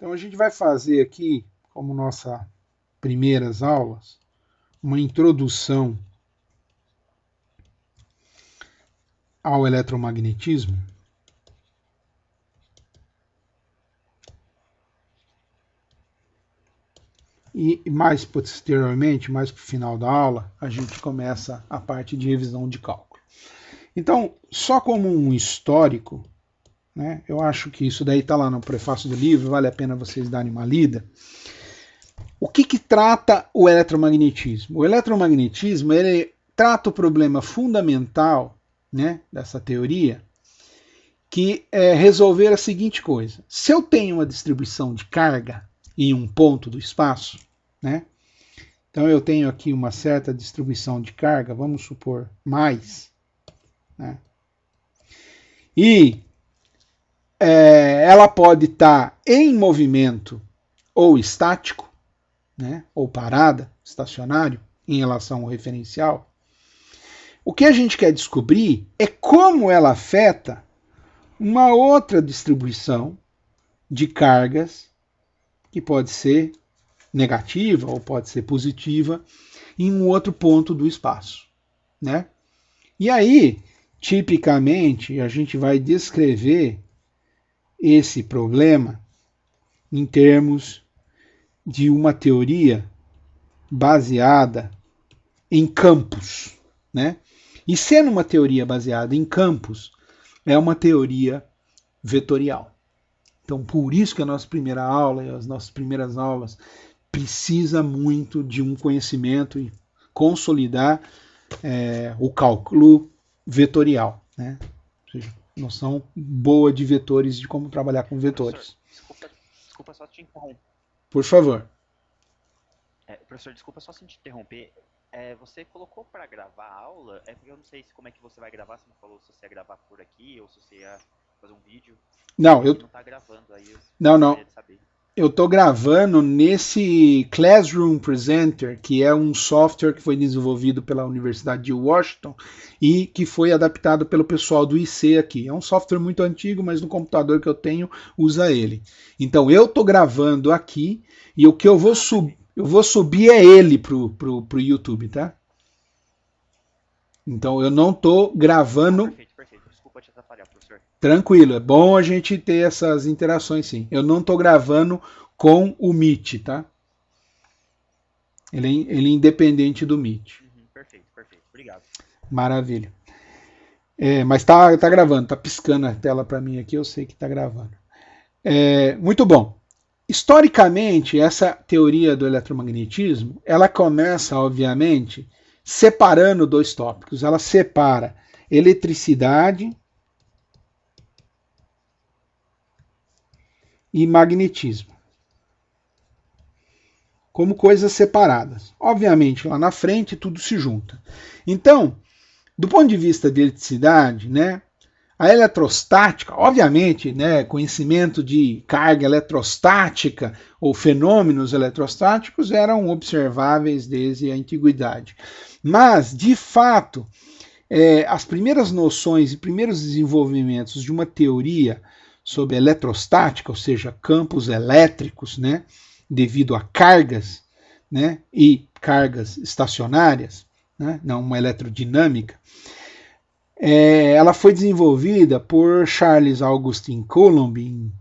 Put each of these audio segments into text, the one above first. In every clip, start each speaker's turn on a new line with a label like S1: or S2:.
S1: Então a gente vai fazer aqui, como nossas primeiras aulas, uma introdução ao eletromagnetismo. E mais posteriormente, mais para o final da aula, a gente começa a parte de revisão de cálculo. Então, só como um histórico, né, eu acho que isso daí está lá no prefácio do livro, vale a pena vocês darem uma lida. O que trata o eletromagnetismo? O eletromagnetismo ele trata o problema fundamental, né, dessa teoria, que é resolver a seguinte coisa. Se eu tenho uma distribuição de carga em um ponto do espaço, né, então eu tenho aqui uma certa distribuição de carga, vamos supor mais, né, e ela pode estar em movimento ou estático, né, ou parada, estacionário, em relação ao referencial. O que a gente quer descobrir é como ela afeta uma outra distribuição de cargas, que pode ser negativa ou pode ser positiva, em um outro ponto do espaço, né? E aí, tipicamente, a gente vai descrever esse problema em termos de uma teoria baseada em campos, né? E sendo uma teoria baseada em campos, é uma teoria vetorial. Então, por isso que a nossa primeira aula e as nossas primeiras aulas precisa muito de um conhecimento e consolidar o cálculo vetorial, né? Ou seja, noção boa de vetores, de como trabalhar com vetores.
S2: Professor, desculpa só te interromper.
S1: Por favor.
S2: Professor, desculpa só te interromper. Você colocou para gravar a aula? É porque eu não sei como é que você vai gravar. Você não falou se você ia gravar por aqui ou se você ia fazer um vídeo.
S1: Não, eu
S2: não tá gravando aí.
S1: não.
S2: De saber.
S1: Eu estou gravando nesse Classroom Presenter, que é um software que foi desenvolvido pela Universidade de Washington e que foi adaptado pelo pessoal do IC aqui. É um software muito antigo, mas no computador que eu tenho usa ele. Então eu estou gravando aqui e o que eu vou subir é ele pro YouTube, tá? Então eu não estou gravando.
S2: Perfeito. Desculpa te atrapalhar, professor.
S1: Tranquilo, é bom a gente ter essas interações sim. Eu não estou gravando com o Meet, tá? Ele é independente do Meet.
S2: Perfeito. Obrigado.
S1: Maravilha. Mas tá gravando, tá piscando a tela para mim aqui, eu sei que tá gravando. Muito bom. Historicamente, essa teoria do eletromagnetismo, ela começa, obviamente, separando dois tópicos. Ela separa eletricidade e magnetismo como coisas separadas. Obviamente, lá na frente tudo se junta. Então, do ponto de vista de eletricidade, né, a eletrostática, obviamente, né, conhecimento de carga eletrostática ou fenômenos eletrostáticos eram observáveis desde a antiguidade. Mas, de fato, as primeiras noções e primeiros desenvolvimentos de uma teoria sobre eletrostática, ou seja, campos elétricos, né, devido a cargas, né, e cargas estacionárias, né, não uma eletrodinâmica, ela foi desenvolvida por Charles Augustin Coulomb em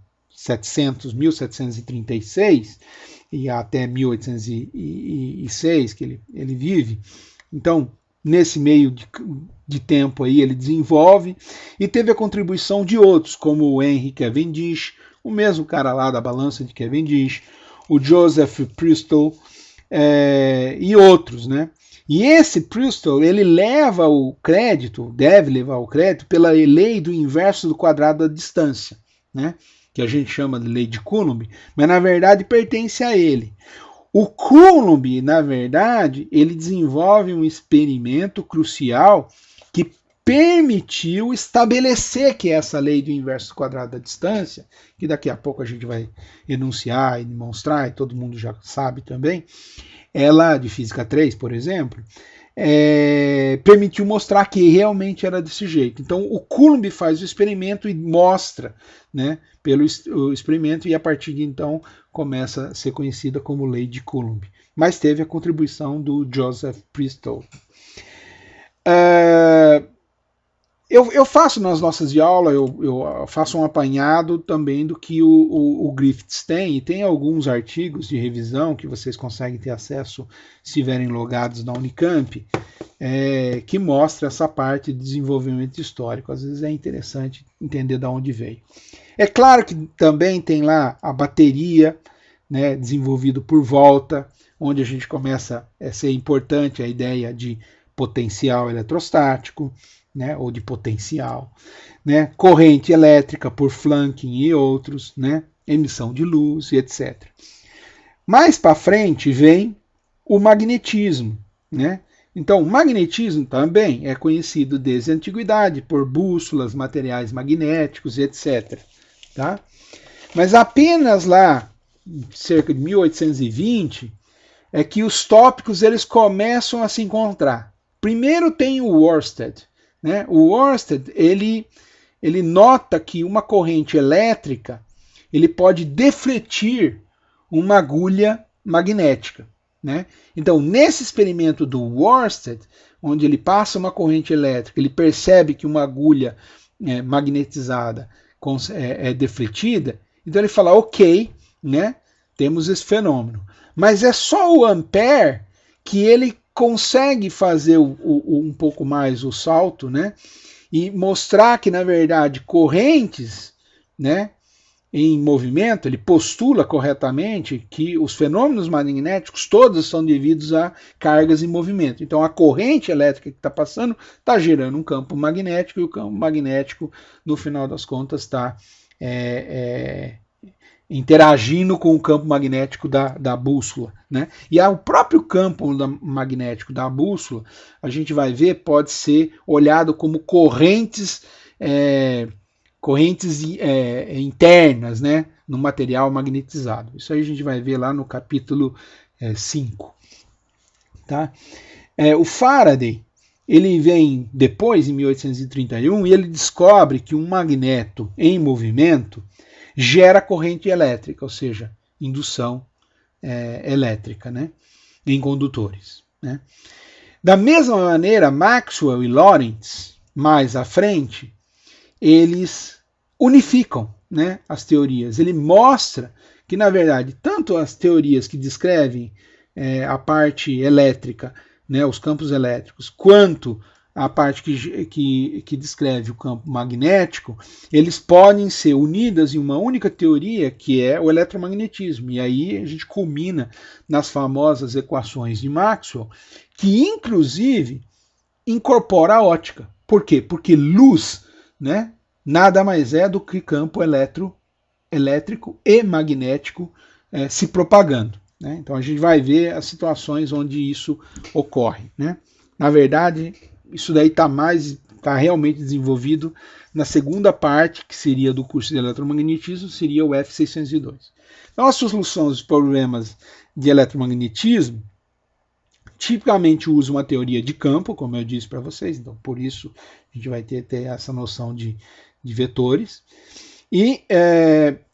S1: 1736 e até 1806 que ele vive. Então, nesse meio de tempo aí ele desenvolve e teve a contribuição de outros, como o Henry Cavendish, o mesmo cara lá da balança de Cavendish, o Joseph Priestley e outros, né? E esse Priestley, ele leva o crédito, deve levar o crédito pela lei do inverso do quadrado da distância, né? Que a gente chama de lei de Coulomb, mas na verdade pertence a ele. O Coulomb, na verdade, ele desenvolve um experimento crucial que permitiu estabelecer que essa lei do inverso do quadrado da distância, que daqui a pouco a gente vai enunciar e demonstrar, e todo mundo já sabe também, ela, de física 3, por exemplo, permitiu mostrar que realmente era desse jeito. Então o Coulomb faz o experimento e mostra, né, pelo experimento, e a partir de então começa a ser conhecida como lei de Coulomb. Mas teve a contribuição do Joseph Priestley. Eu faço nas nossas de aula, eu faço um apanhado também do que o Griffiths tem, e tem alguns artigos de revisão que vocês conseguem ter acesso se estiverem logados na Unicamp, que mostra essa parte de desenvolvimento histórico. Às vezes é interessante entender de onde veio. É claro que também tem lá a bateria, né, desenvolvido por Volta, onde a gente começa a ser importante a ideia de potencial eletrostático, né, ou de potencial, né, corrente elétrica por Flanking e outros, né, emissão de luz e etc. Mais para frente vem o magnetismo, né? Então, o magnetismo também é conhecido desde a antiguidade por bússolas, materiais magnéticos e etc. Tá? Mas apenas lá, cerca de 1820, é que os tópicos eles começam a se encontrar. Primeiro tem o Ørsted, né? O Ørsted ele nota que uma corrente elétrica ele pode defletir uma agulha magnética, né? Então, nesse experimento do Ørsted, onde ele passa uma corrente elétrica, ele percebe que uma agulha magnetizada é defletida, então ele fala, ok, né? Temos esse fenômeno. Mas é só o Ampère que ele consegue fazer um pouco mais o salto, né? E mostrar que, na verdade, correntes, né, em movimento, ele postula corretamente que os fenômenos magnéticos todos são devidos a cargas em movimento. Então, a corrente elétrica que está passando está gerando um campo magnético, e o campo magnético, no final das contas, está interagindo com o campo magnético da bússola, né? E o próprio campo magnético da bússola, a gente vai ver, pode ser olhado como correntes internas, né, no material magnetizado. Isso aí a gente vai ver lá no capítulo 5. Tá? O Faraday, ele vem depois, em 1831, e ele descobre que um magneto em movimento gera corrente elétrica, ou seja, indução elétrica, né, em condutores. Né? Da mesma maneira, Maxwell e Lorentz, mais à frente, eles unificam, né, as teorias. Ele mostra que, na verdade, tanto as teorias que descrevem a parte elétrica, né, os campos elétricos, quanto a parte que descreve o campo magnético, eles podem ser unidas em uma única teoria, que é o eletromagnetismo. E aí a gente culmina nas famosas equações de Maxwell, que inclusive incorpora a ótica. Por quê? Porque luz, né, nada mais é do que campo elétrico e magnético se propagando. Né? Então a gente vai ver as situações onde isso ocorre. Né? Na verdade, isso daí está realmente desenvolvido na segunda parte, que seria do curso de eletromagnetismo, seria o F602. Então, as soluções dos problemas de eletromagnetismo tipicamente usa uma teoria de campo, como eu disse para vocês, então por isso a gente vai ter essa noção de vetores. E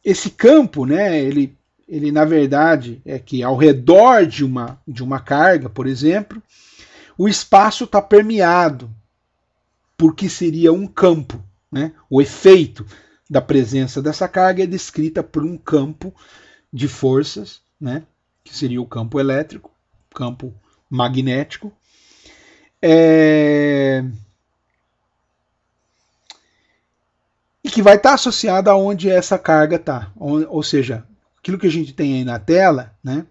S1: esse campo, né, ele na verdade é que ao redor de uma carga, por exemplo, o espaço está permeado por que seria um campo. Né? O efeito da presença dessa carga é descrita por um campo de forças, né, que seria o campo elétrico, campo magnético, e que vai estar associado aonde essa carga está. Ou seja, aquilo que a gente tem aí na tela, né,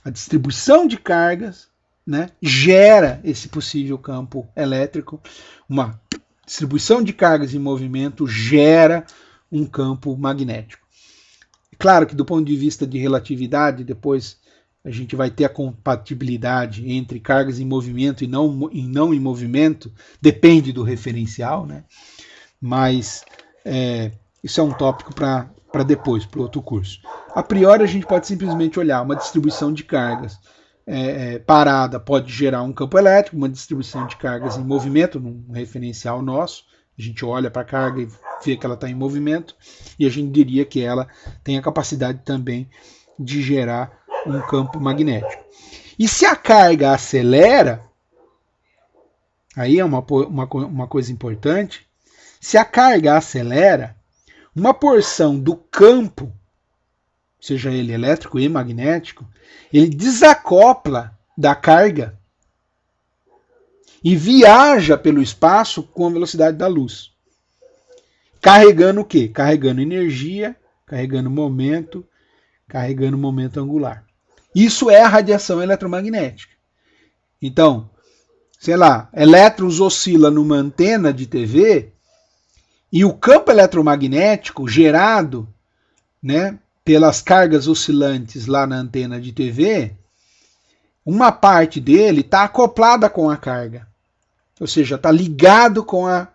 S1: a distribuição de cargas, né, gera esse possível campo elétrico, uma distribuição de cargas em movimento gera um campo magnético. Claro que do ponto de vista de relatividade, depois a gente vai ter a compatibilidade entre cargas em movimento e não em movimento, depende do referencial, né? Mas isso é um tópico para depois, para outro curso. A priori a gente pode simplesmente olhar uma distribuição de cargas parada pode gerar um campo elétrico, uma distribuição de cargas em movimento, num referencial nosso. A gente olha para a carga e vê que ela está em movimento, e a gente diria que ela tem a capacidade também de gerar um campo magnético. E se a carga acelera, aí é uma coisa importante, se a carga acelera, uma porção do campo, seja ele elétrico e magnético, ele desacopla da carga e viaja pelo espaço com a velocidade da luz. Carregando o quê? Carregando energia, carregando momento angular. Isso é a radiação eletromagnética. Então, sei lá, elétrons oscila numa antena de TV e o campo eletromagnético gerado, né, pelas cargas oscilantes lá na antena de TV, uma parte dele está acoplada com a carga. Ou seja, está ligado com a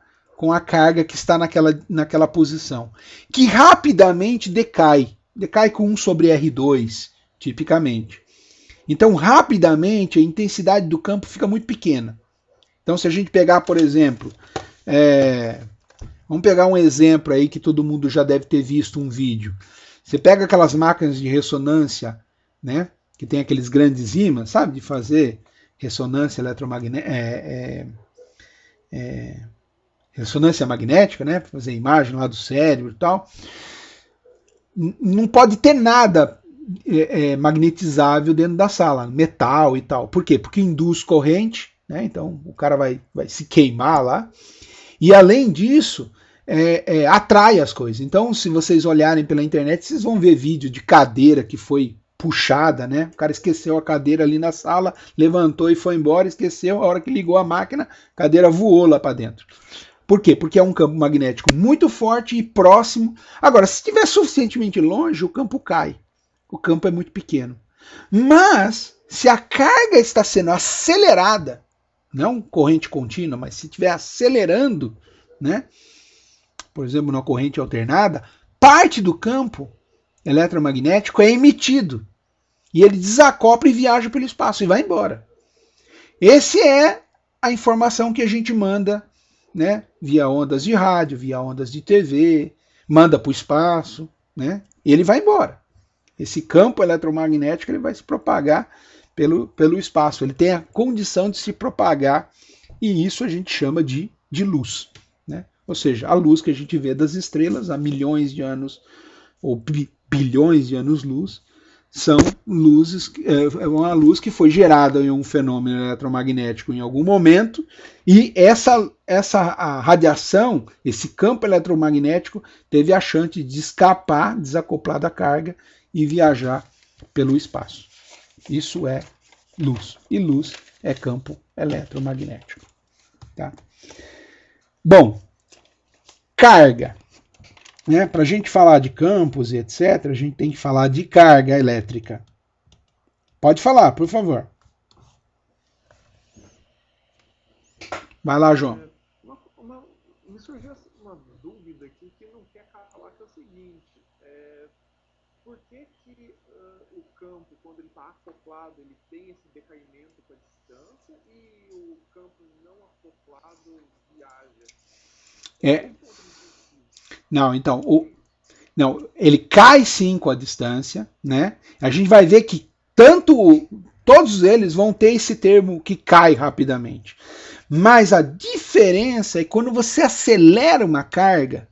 S1: carga que está naquela posição. Que rapidamente decai. Decai com 1 sobre R2, tipicamente. Então, rapidamente, a intensidade do campo fica muito pequena. Então, se a gente pegar, por exemplo, vamos pegar um exemplo aí que todo mundo já deve ter visto um vídeo. Você pega aquelas máquinas de ressonância, né, que tem aqueles grandes ímãs, sabe, de fazer ressonância eletromagnética, ressonância magnética, né, fazer imagem lá do cérebro e tal. Não pode ter nada magnetizável dentro da sala, metal e tal. Por quê? Porque induz corrente, né, então o cara vai se queimar lá. E além disso, atrai as coisas. Então, se vocês olharem pela internet, vocês vão ver vídeo de cadeira que foi puxada, né? O cara esqueceu a cadeira ali na sala, levantou e foi embora, esqueceu, a hora que ligou a máquina, a cadeira voou lá para dentro. Por quê? Porque é um campo magnético muito forte e próximo. Agora, se estiver suficientemente longe, o campo cai. O campo é muito pequeno. Mas, se a carga está sendo acelerada, não corrente contínua, mas se estiver acelerando, né? Por exemplo, numa corrente alternada, parte do campo eletromagnético é emitido. E ele desacopla e viaja pelo espaço e vai embora. Essa é a informação que a gente manda, né, via ondas de rádio, via ondas de TV, manda para o espaço, né, e ele vai embora. Esse campo eletromagnético ele vai se propagar pelo espaço. Ele tem a condição de se propagar e isso a gente chama de luz. Né? Ou seja, a luz que a gente vê das estrelas há milhões de anos ou bilhões de anos-luz, são luzes, uma luz que foi gerada em um fenômeno eletromagnético em algum momento, e essa radiação, esse campo eletromagnético, teve a chance de escapar, desacoplar da carga e viajar pelo espaço. Isso é luz. E luz é campo eletromagnético. Tá? Bom, carga. Né? Para a gente falar de campos e etc., a gente tem que falar de carga elétrica. Pode falar, por favor. Vai lá, João.
S3: Me surgiu uma dúvida aqui que não quer calar, que é o seguinte. Por que o campo, quando ele está acoplado, ele tem esse decaimento com a distância e o campo não acoplado viaja?
S1: Não, então, ele cai sim com a distância, né? A gente vai ver que todos eles vão ter esse termo que cai rapidamente. Mas a diferença é quando você acelera uma carga,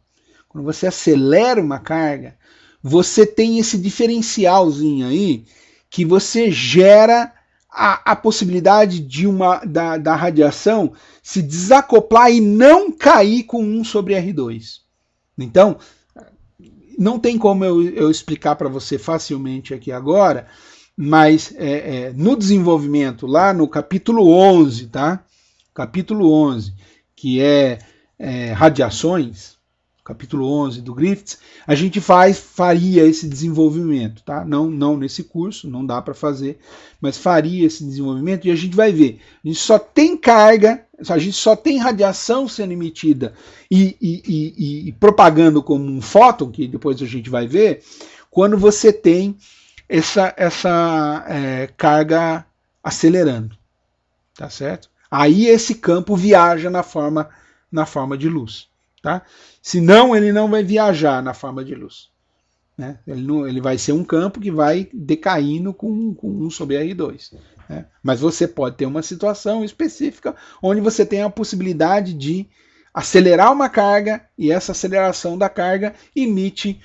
S1: você tem esse diferencialzinho aí que você gera a possibilidade da radiação se desacoplar e não cair com 1 sobre R2. Então, não tem como eu explicar para você facilmente aqui agora, mas no desenvolvimento, lá no capítulo 11, tá? Capítulo 11, que é radiações, capítulo 11 do Griffiths, a gente faria esse desenvolvimento, tá? Não nesse curso, não dá para fazer, mas faria esse desenvolvimento e a gente vai ver. A gente só tem carga, a gente só tem radiação sendo emitida e propagando como um fóton, que depois a gente vai ver, quando você tem essa carga acelerando, tá certo? Aí esse campo viaja na forma de luz, tá? Senão ele não vai viajar na forma de luz, né? Ele vai ser um campo que vai decaindo com 1 sobre R2. Né? Mas você pode ter uma situação específica onde você tem a possibilidade de acelerar uma carga e essa aceleração da carga emite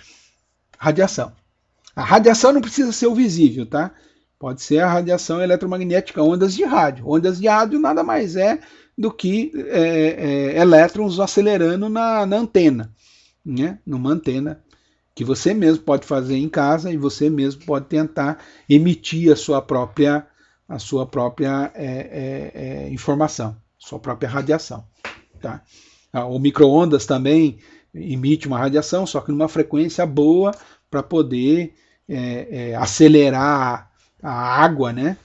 S1: radiação. A radiação não precisa ser o visível, tá? Pode ser a radiação eletromagnética, ondas de rádio. Ondas de rádio nada mais é do que elétrons acelerando na antena, né? Numa antena que você mesmo pode fazer em casa e você mesmo pode tentar emitir a sua própria informação, sua própria radiação. Tá? O micro-ondas também emite uma radiação, só que numa frequência boa para poder acelerar a água, né?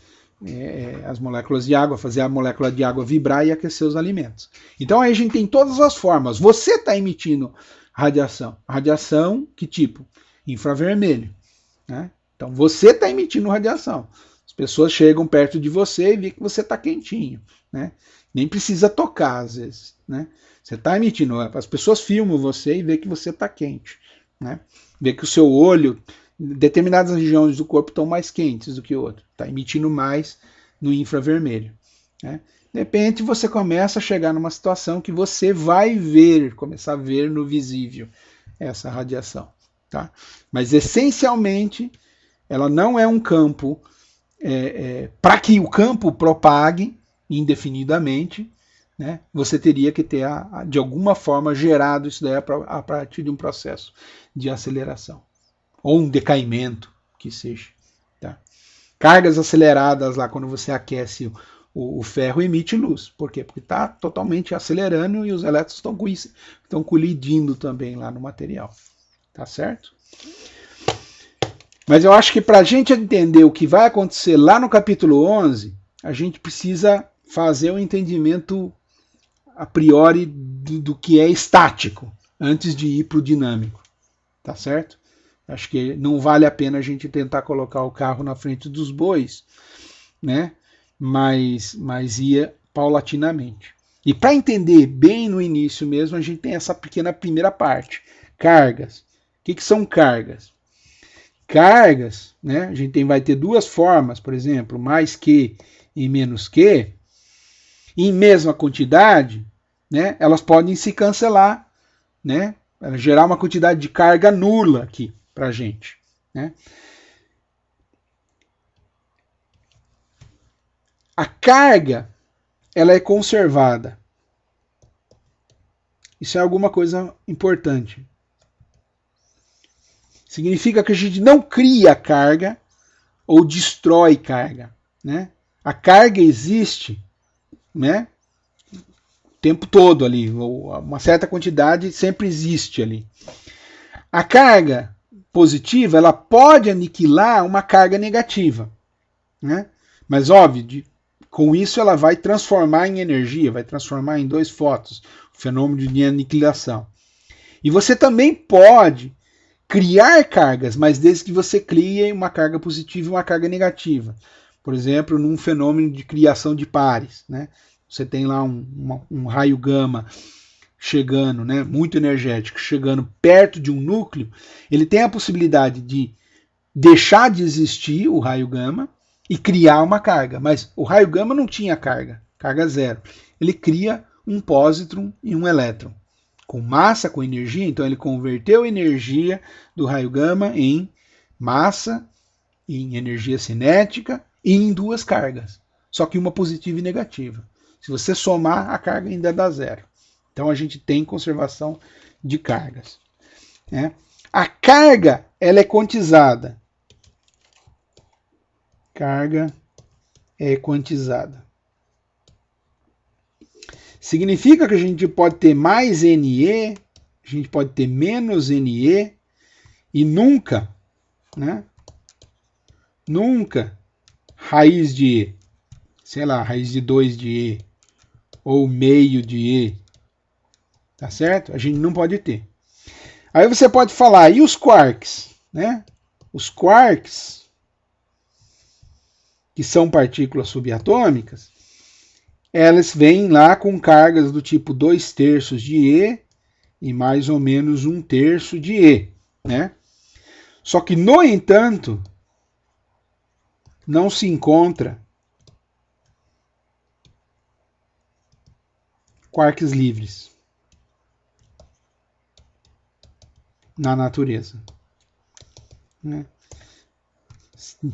S1: As moléculas de água, fazer a molécula de água vibrar e aquecer os alimentos. Então aí a gente tem todas as formas. Você está emitindo radiação. Radiação, que tipo? Infravermelho. Né? Então você está emitindo radiação. As pessoas chegam perto de você e vê que você está quentinho. Né? Nem precisa tocar, às vezes. Né? Você está emitindo. As pessoas filmam você e vê que você está quente. Né? Vê que o seu olho, determinadas regiões do corpo estão mais quentes do que outras. Está emitindo mais no infravermelho. Né? De repente você começa a chegar numa situação que você vai começar a ver no visível essa radiação. Tá? Mas essencialmente ela não é um campo para que o campo propague indefinidamente, né, você teria que ter de alguma forma gerado isso daí a partir de um processo de aceleração ou um decaimento que seja. Tá? Cargas aceleradas lá quando você aquece o ferro emite luz. Por quê? Porque está totalmente acelerando e os elétrons estão colidindo também lá no material. Tá certo? Mas eu acho que para a gente entender o que vai acontecer lá no capítulo 11, a gente precisa fazer um entendimento a priori do que é estático, antes de ir para o dinâmico. Tá certo? Acho que não vale a pena a gente tentar colocar o carro na frente dos bois, né? Mas ia paulatinamente. E para entender bem no início mesmo, a gente tem essa pequena primeira parte. Cargas. O que são cargas? Cargas, né? A gente vai ter duas formas, por exemplo, mais que e menos que, em mesma quantidade, né? Elas podem se cancelar, né? Gerar uma quantidade de carga nula aqui para a gente, né? A carga, ela é conservada. Isso é alguma coisa importante. Significa que a gente não cria carga ou destrói carga, né? A carga existe, né? O tempo todo ali, uma certa quantidade sempre existe ali. A carga positiva, ela pode aniquilar uma carga negativa, né? Mas óbvio, com isso ela vai transformar em energia, vai transformar em 2 fótons, o fenômeno de aniquilação. E você também pode criar cargas, mas desde que você crie uma carga positiva e uma carga negativa. Por exemplo, num fenômeno de criação de pares, né? Você tem lá um raio gama chegando, né, muito energético, chegando perto de um núcleo, ele tem a possibilidade de deixar de existir o raio gama e criar uma carga. Mas o raio gama não tinha carga zero. Ele cria um pósitron e um elétron. Com massa, com energia, então ele converteu a energia do raio gama em massa, em energia cinética e em 2 cargas. Só que uma positiva e negativa. Se você somar, a carga ainda dá 0. Então a gente tem conservação de cargas. Né? A carga, ela é quantizada. Carga é quantizada. Significa que a gente pode ter mais NE, a gente pode ter menos NE e nunca, né? Nunca raiz de E, sei lá, raiz de 2 de E ou meio de E, tá certo? A gente não pode ter. Aí você pode falar, e os quarks, né? Os quarks, que são partículas subatômicas, elas vêm lá com cargas do tipo 2/3 de E e mais ou menos 1/3 de E, né? Só que, no entanto, não se encontra quarks livres na natureza, né?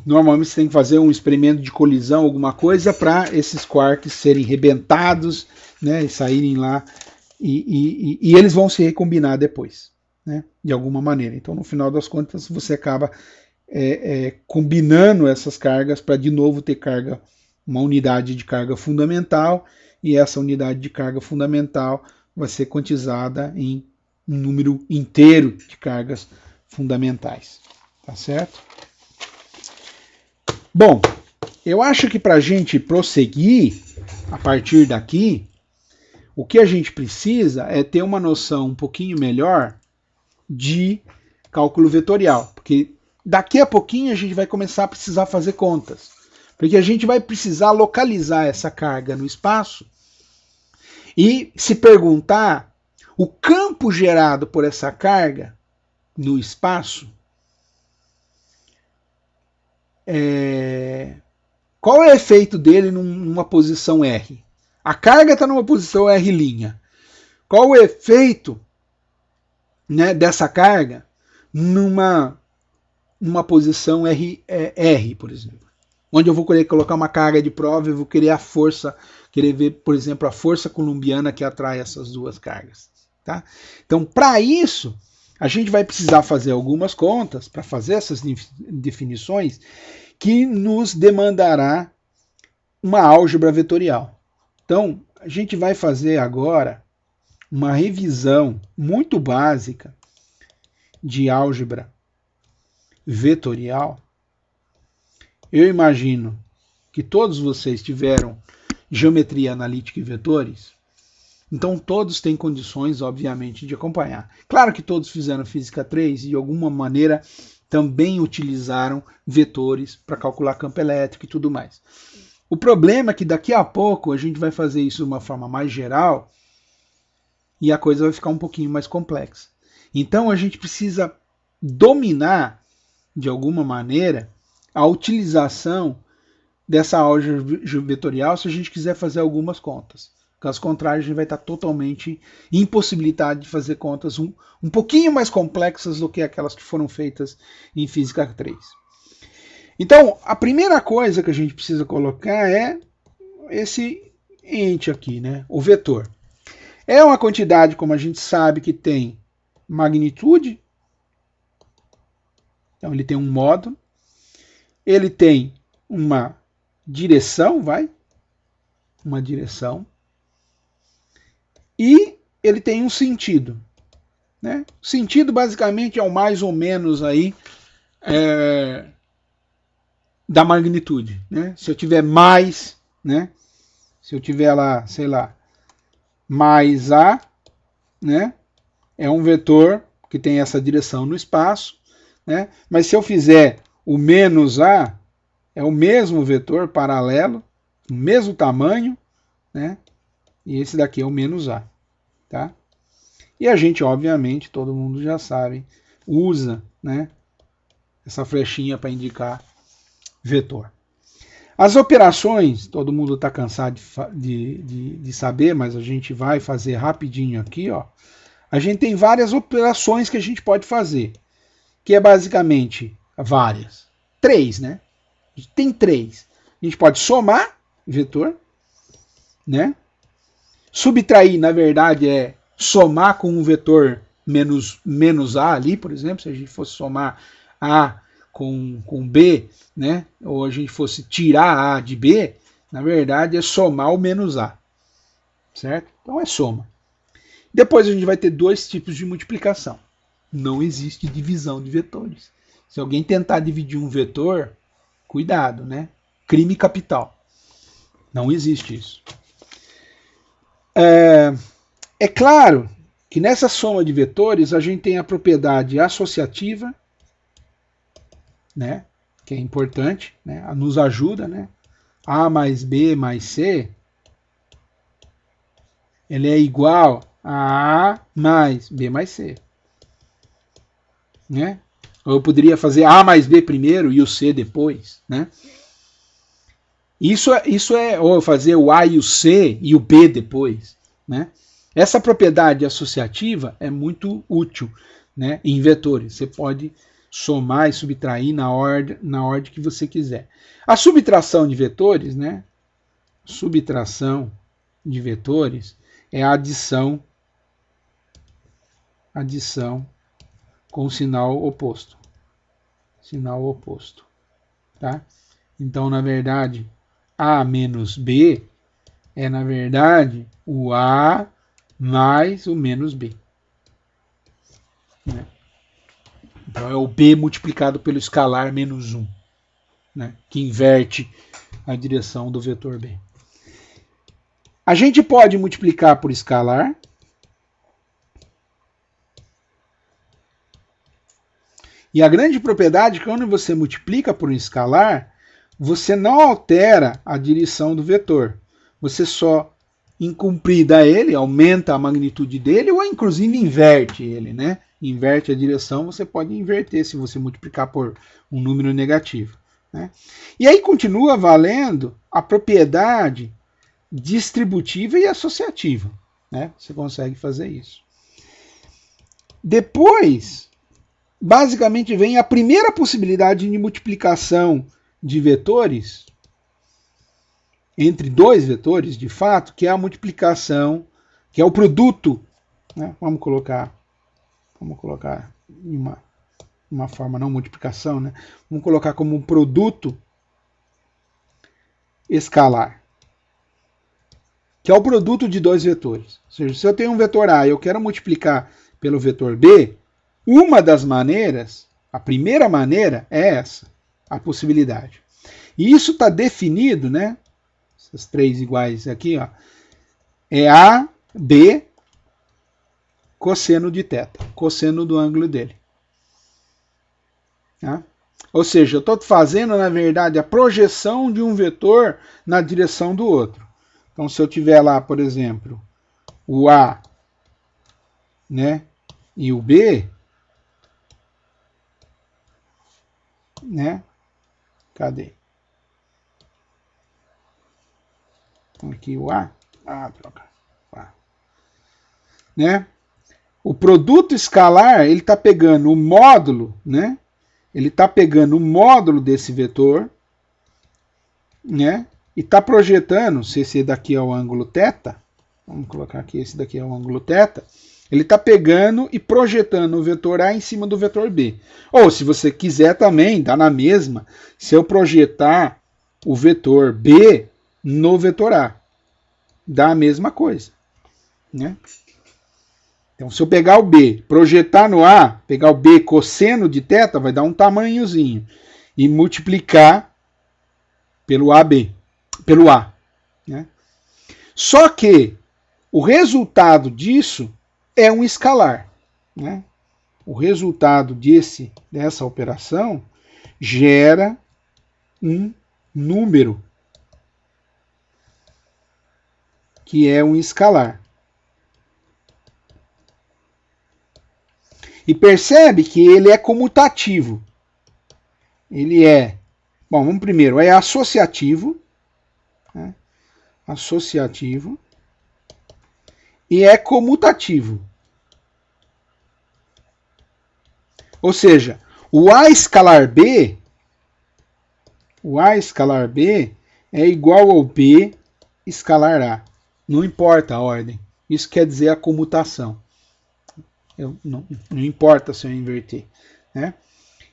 S1: Normalmente você tem que fazer um experimento de colisão, alguma coisa, para esses quarks serem rebentados, né, e saírem lá, e eles vão se recombinar depois, né, de alguma maneira. Então, no final das contas, você acaba combinando essas cargas para de novo ter carga, uma unidade de carga fundamental, e essa unidade de carga fundamental vai ser quantizada em um número inteiro de cargas fundamentais. Tá certo? Bom, eu acho que para a gente prosseguir a partir daqui, o que a gente precisa é ter uma noção um pouquinho melhor de cálculo vetorial, porque daqui a pouquinho a gente vai começar a precisar fazer contas, porque a gente vai precisar localizar essa carga no espaço e se perguntar o campo gerado por essa carga no espaço, qual é o efeito dele numa posição R? A carga está numa posição R'. Qual o efeito, né, dessa carga numa posição R, por exemplo? Onde eu vou querer colocar uma carga de prova, eu vou querer a força, querer ver, por exemplo, a força colombiana que atrai essas duas cargas. Tá? Então, para isso, a gente vai precisar fazer algumas contas para fazer essas definições que nos demandará uma álgebra vetorial. Então, a gente vai fazer agora uma revisão muito básica de álgebra vetorial. Eu imagino que todos vocês tiveram geometria analítica e vetores, então todos têm condições, obviamente, de acompanhar. Claro que todos fizeram Física 3 e de alguma maneira também utilizaram vetores para calcular campo elétrico e tudo mais. O problema é que daqui a pouco a gente vai fazer isso de uma forma mais geral e a coisa vai ficar um pouquinho mais complexa. Então a gente precisa dominar, de alguma maneira, a utilização dessa álgebra vetorial se a gente quiser fazer algumas contas. Caso contrário, a gente vai estar totalmente impossibilitado de fazer contas um pouquinho mais complexas do que aquelas que foram feitas em Física 3. Então, a primeira coisa que a gente precisa colocar é esse ente aqui, né? O vetor. É uma quantidade, como a gente sabe, que tem magnitude. Então, ele tem um módulo. Ele tem uma direção, uma direção. E ele tem um sentido, né? O sentido basicamente é o mais ou menos aí da magnitude, né? Se eu tiver mais, né? Se eu tiver lá, sei lá, mais A, né? É um vetor que tem essa direção no espaço, né? Mas se eu fizer o menos A, é o mesmo vetor paralelo, o mesmo tamanho, né? E esse daqui é o menos A. Tá? E a gente, obviamente, todo mundo já sabe, usa, né, essa flechinha para indicar vetor. As operações, todo mundo está cansado de saber, mas a gente vai fazer rapidinho aqui. Ó. A gente tem várias operações que a gente pode fazer, que é basicamente várias. 3, né? A gente tem 3. A gente pode somar vetor, né? Subtrair, na verdade, é somar com um vetor menos A ali, por exemplo, se a gente fosse somar A com B, né? Ou a gente fosse tirar A de B, na verdade é somar o menos A, certo? Então é soma. Depois a gente vai ter dois tipos de multiplicação. Não existe divisão de vetores. Se alguém tentar dividir um vetor, cuidado, né? Crime capital. Não existe isso. É claro que nessa soma de vetores a gente tem a propriedade associativa, né, que é importante, né? Nos ajuda, né? A mais B mais C, ele é igual a A mais B mais C. Né? Ou eu poderia fazer A mais B primeiro e o C depois. Né? Isso é, ou fazer o A e o C e o B depois. Né? Essa propriedade associativa é muito útil, né, em vetores. Você pode somar e subtrair na ordem que você quiser. A subtração de vetores, né? Subtração de vetores é a adição com sinal oposto. Sinal oposto. Tá? Então, na verdade, A menos B é, na verdade, o A mais o menos B. Né? Então, é o B multiplicado pelo escalar menos 1, né? Que inverte a direção do vetor B. A gente pode multiplicar por escalar. E a grande propriedade é que quando você multiplica por um escalar, você não altera a direção do vetor. Você só incumprida ele, aumenta a magnitude dele ou inclusive inverte ele, né? Inverte a direção, você pode inverter se você multiplicar por um número negativo. Né? E aí continua valendo a propriedade distributiva e associativa. Né? Você consegue fazer isso. Depois, basicamente, vem a primeira possibilidade de multiplicação de vetores entre dois vetores, de fato, que é a multiplicação, que é o produto. Né? Vamos colocar em uma forma, não multiplicação, né? Vamos colocar como um produto escalar, que é o produto de dois vetores. Ou seja, se eu tenho um vetor A e eu quero multiplicar pelo vetor B, uma das maneiras, a primeira maneira é essa, a possibilidade. E isso está definido, né? Essas três iguais aqui, ó, é A, B, cosseno de θ, cosseno do ângulo dele. Tá? Ou seja, eu estou fazendo, na verdade, a projeção de um vetor na direção do outro. Então, se eu tiver lá, por exemplo, o A, né, e o B, né, cadê? Aqui o A, troca. Né? O produto escalar, ele está pegando o módulo, né? Ele está pegando o módulo desse vetor, né? E está projetando, se esse daqui é o ângulo θ, vamos colocar aqui, esse daqui é o ângulo θ, ele está pegando e projetando o vetor A em cima do vetor B. Ou, se você quiser também, dá na mesma, se eu projetar o vetor B no vetor A, dá a mesma coisa. Né? Então, se eu pegar o B, projetar no A, pegar o B cosseno de θ, vai dar um tamanhozinho. E multiplicar pelo AB, pelo A. Né? Só que o resultado disso é um escalar. Né? O resultado dessa operação gera um número que é um escalar. E percebe que ele é comutativo. Ele é, bom, vamos primeiro, é associativo, né? Associativo, e é comutativo. Ou seja, o A escalar B é igual ao B escalar A. Não importa a ordem. Isso quer dizer a comutação. Não importa se eu inverter. Né?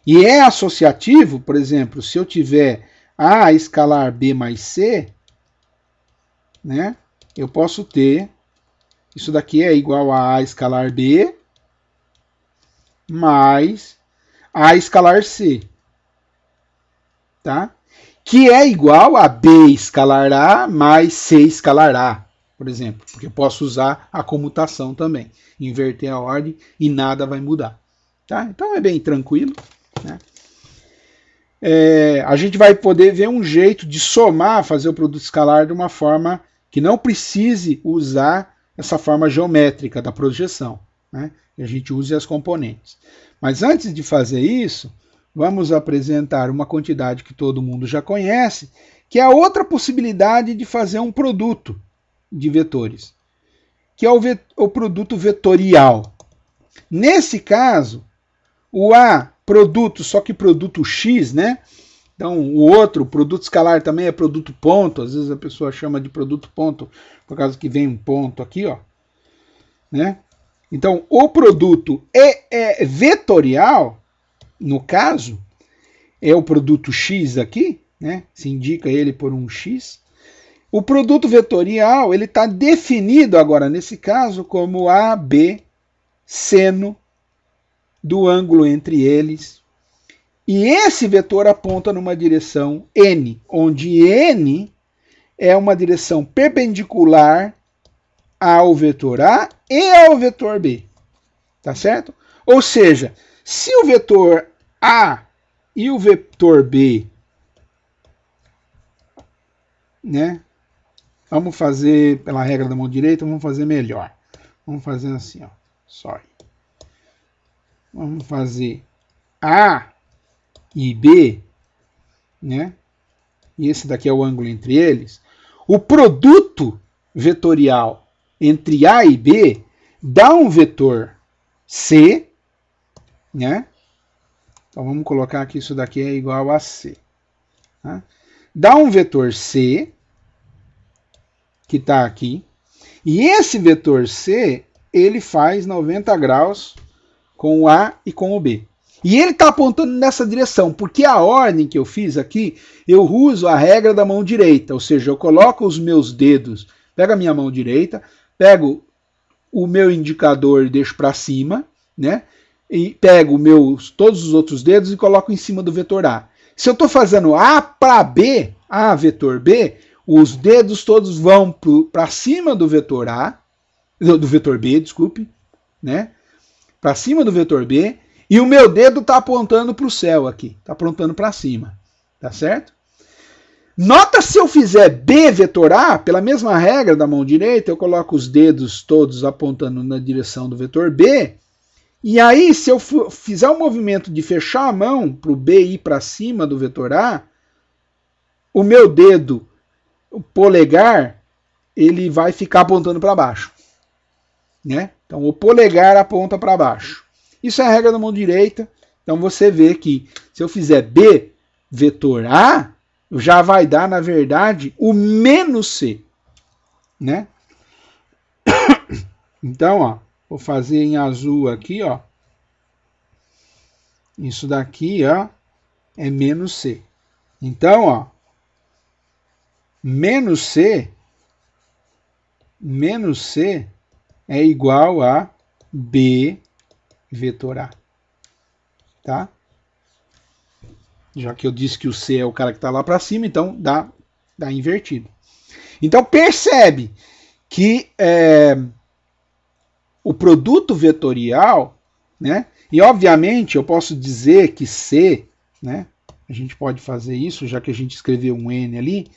S1: E é associativo, por exemplo, se eu tiver A escalar B mais C, né, eu posso ter, isso daqui é igual a escalar B mais A escalar C. Tá? Que é igual a B escalar A mais C escalar A, por exemplo, porque eu posso usar a comutação também, inverter a ordem e nada vai mudar. Tá? Então é bem tranquilo. Né? a gente vai poder ver um jeito de somar, fazer o produto escalar de uma forma que não precise usar essa forma geométrica da projeção, né? E a gente use as componentes. Mas antes de fazer isso, vamos apresentar uma quantidade que todo mundo já conhece, que é a outra possibilidade de fazer um produto de vetores, que é o produto vetorial. Nesse caso, o A, produto, só que produto X, né? Então, o outro, produto escalar, também é produto ponto. Às vezes a pessoa chama de produto ponto, por causa que vem um ponto aqui, ó, né? Então, o produto é vetorial, no caso, é o produto X aqui, né? Se indica ele por um X. O produto vetorial, ele está definido agora, nesse caso, como AB seno do ângulo entre eles. E esse vetor aponta numa direção N, onde N é uma direção perpendicular ao vetor A e ao vetor B. Tá certo? Ou seja, se o vetor A e o vetor B, né? Vamos fazer pela regra da mão direita, vamos fazer melhor. Vamos fazer assim, ó. Sorry. Vamos fazer A e B, né? E esse daqui é o ângulo entre eles. O produto vetorial entre A e B dá um vetor C, né? Então vamos colocar que isso daqui é igual a C. Tá? Dá um vetor C, que está aqui, e esse vetor C, ele faz 90 graus com o A e com o B. E ele está apontando nessa direção, porque a ordem que eu fiz aqui, eu uso a regra da mão direita, ou seja, eu coloco os meus dedos, pego a minha mão direita, pego o meu indicador e deixo para cima, né? E pego todos os outros dedos e coloco em cima do vetor A. Se eu estou fazendo A para B, A vetor B, os dedos todos vão para cima do vetor A, do vetor B, desculpe, né? Para cima do vetor B, e o meu dedo está apontando para o céu aqui, está apontando para cima, tá certo? Nota se eu fizer B vetor A, pela mesma regra da mão direita, eu coloco os dedos todos apontando na direção do vetor B, e aí se eu fizer um movimento de fechar a mão para o B ir para cima do vetor A, o meu dedo, o polegar, ele vai ficar apontando para baixo, né? Então o polegar aponta para baixo. Isso é a regra da mão direita. Então você vê que se eu fizer B vetor A, já vai dar, na verdade, o menos C, né? Então, ó, vou fazer em azul aqui, ó. Isso daqui, ó, é menos C. Então, ó, menos C é igual a B vetor A, tá? Já que eu disse que o C é o cara que está lá para cima, então dá invertido. Então percebe que o produto vetorial, né? E obviamente eu posso dizer que C, né? A gente pode fazer isso, já que a gente escreveu um N ali,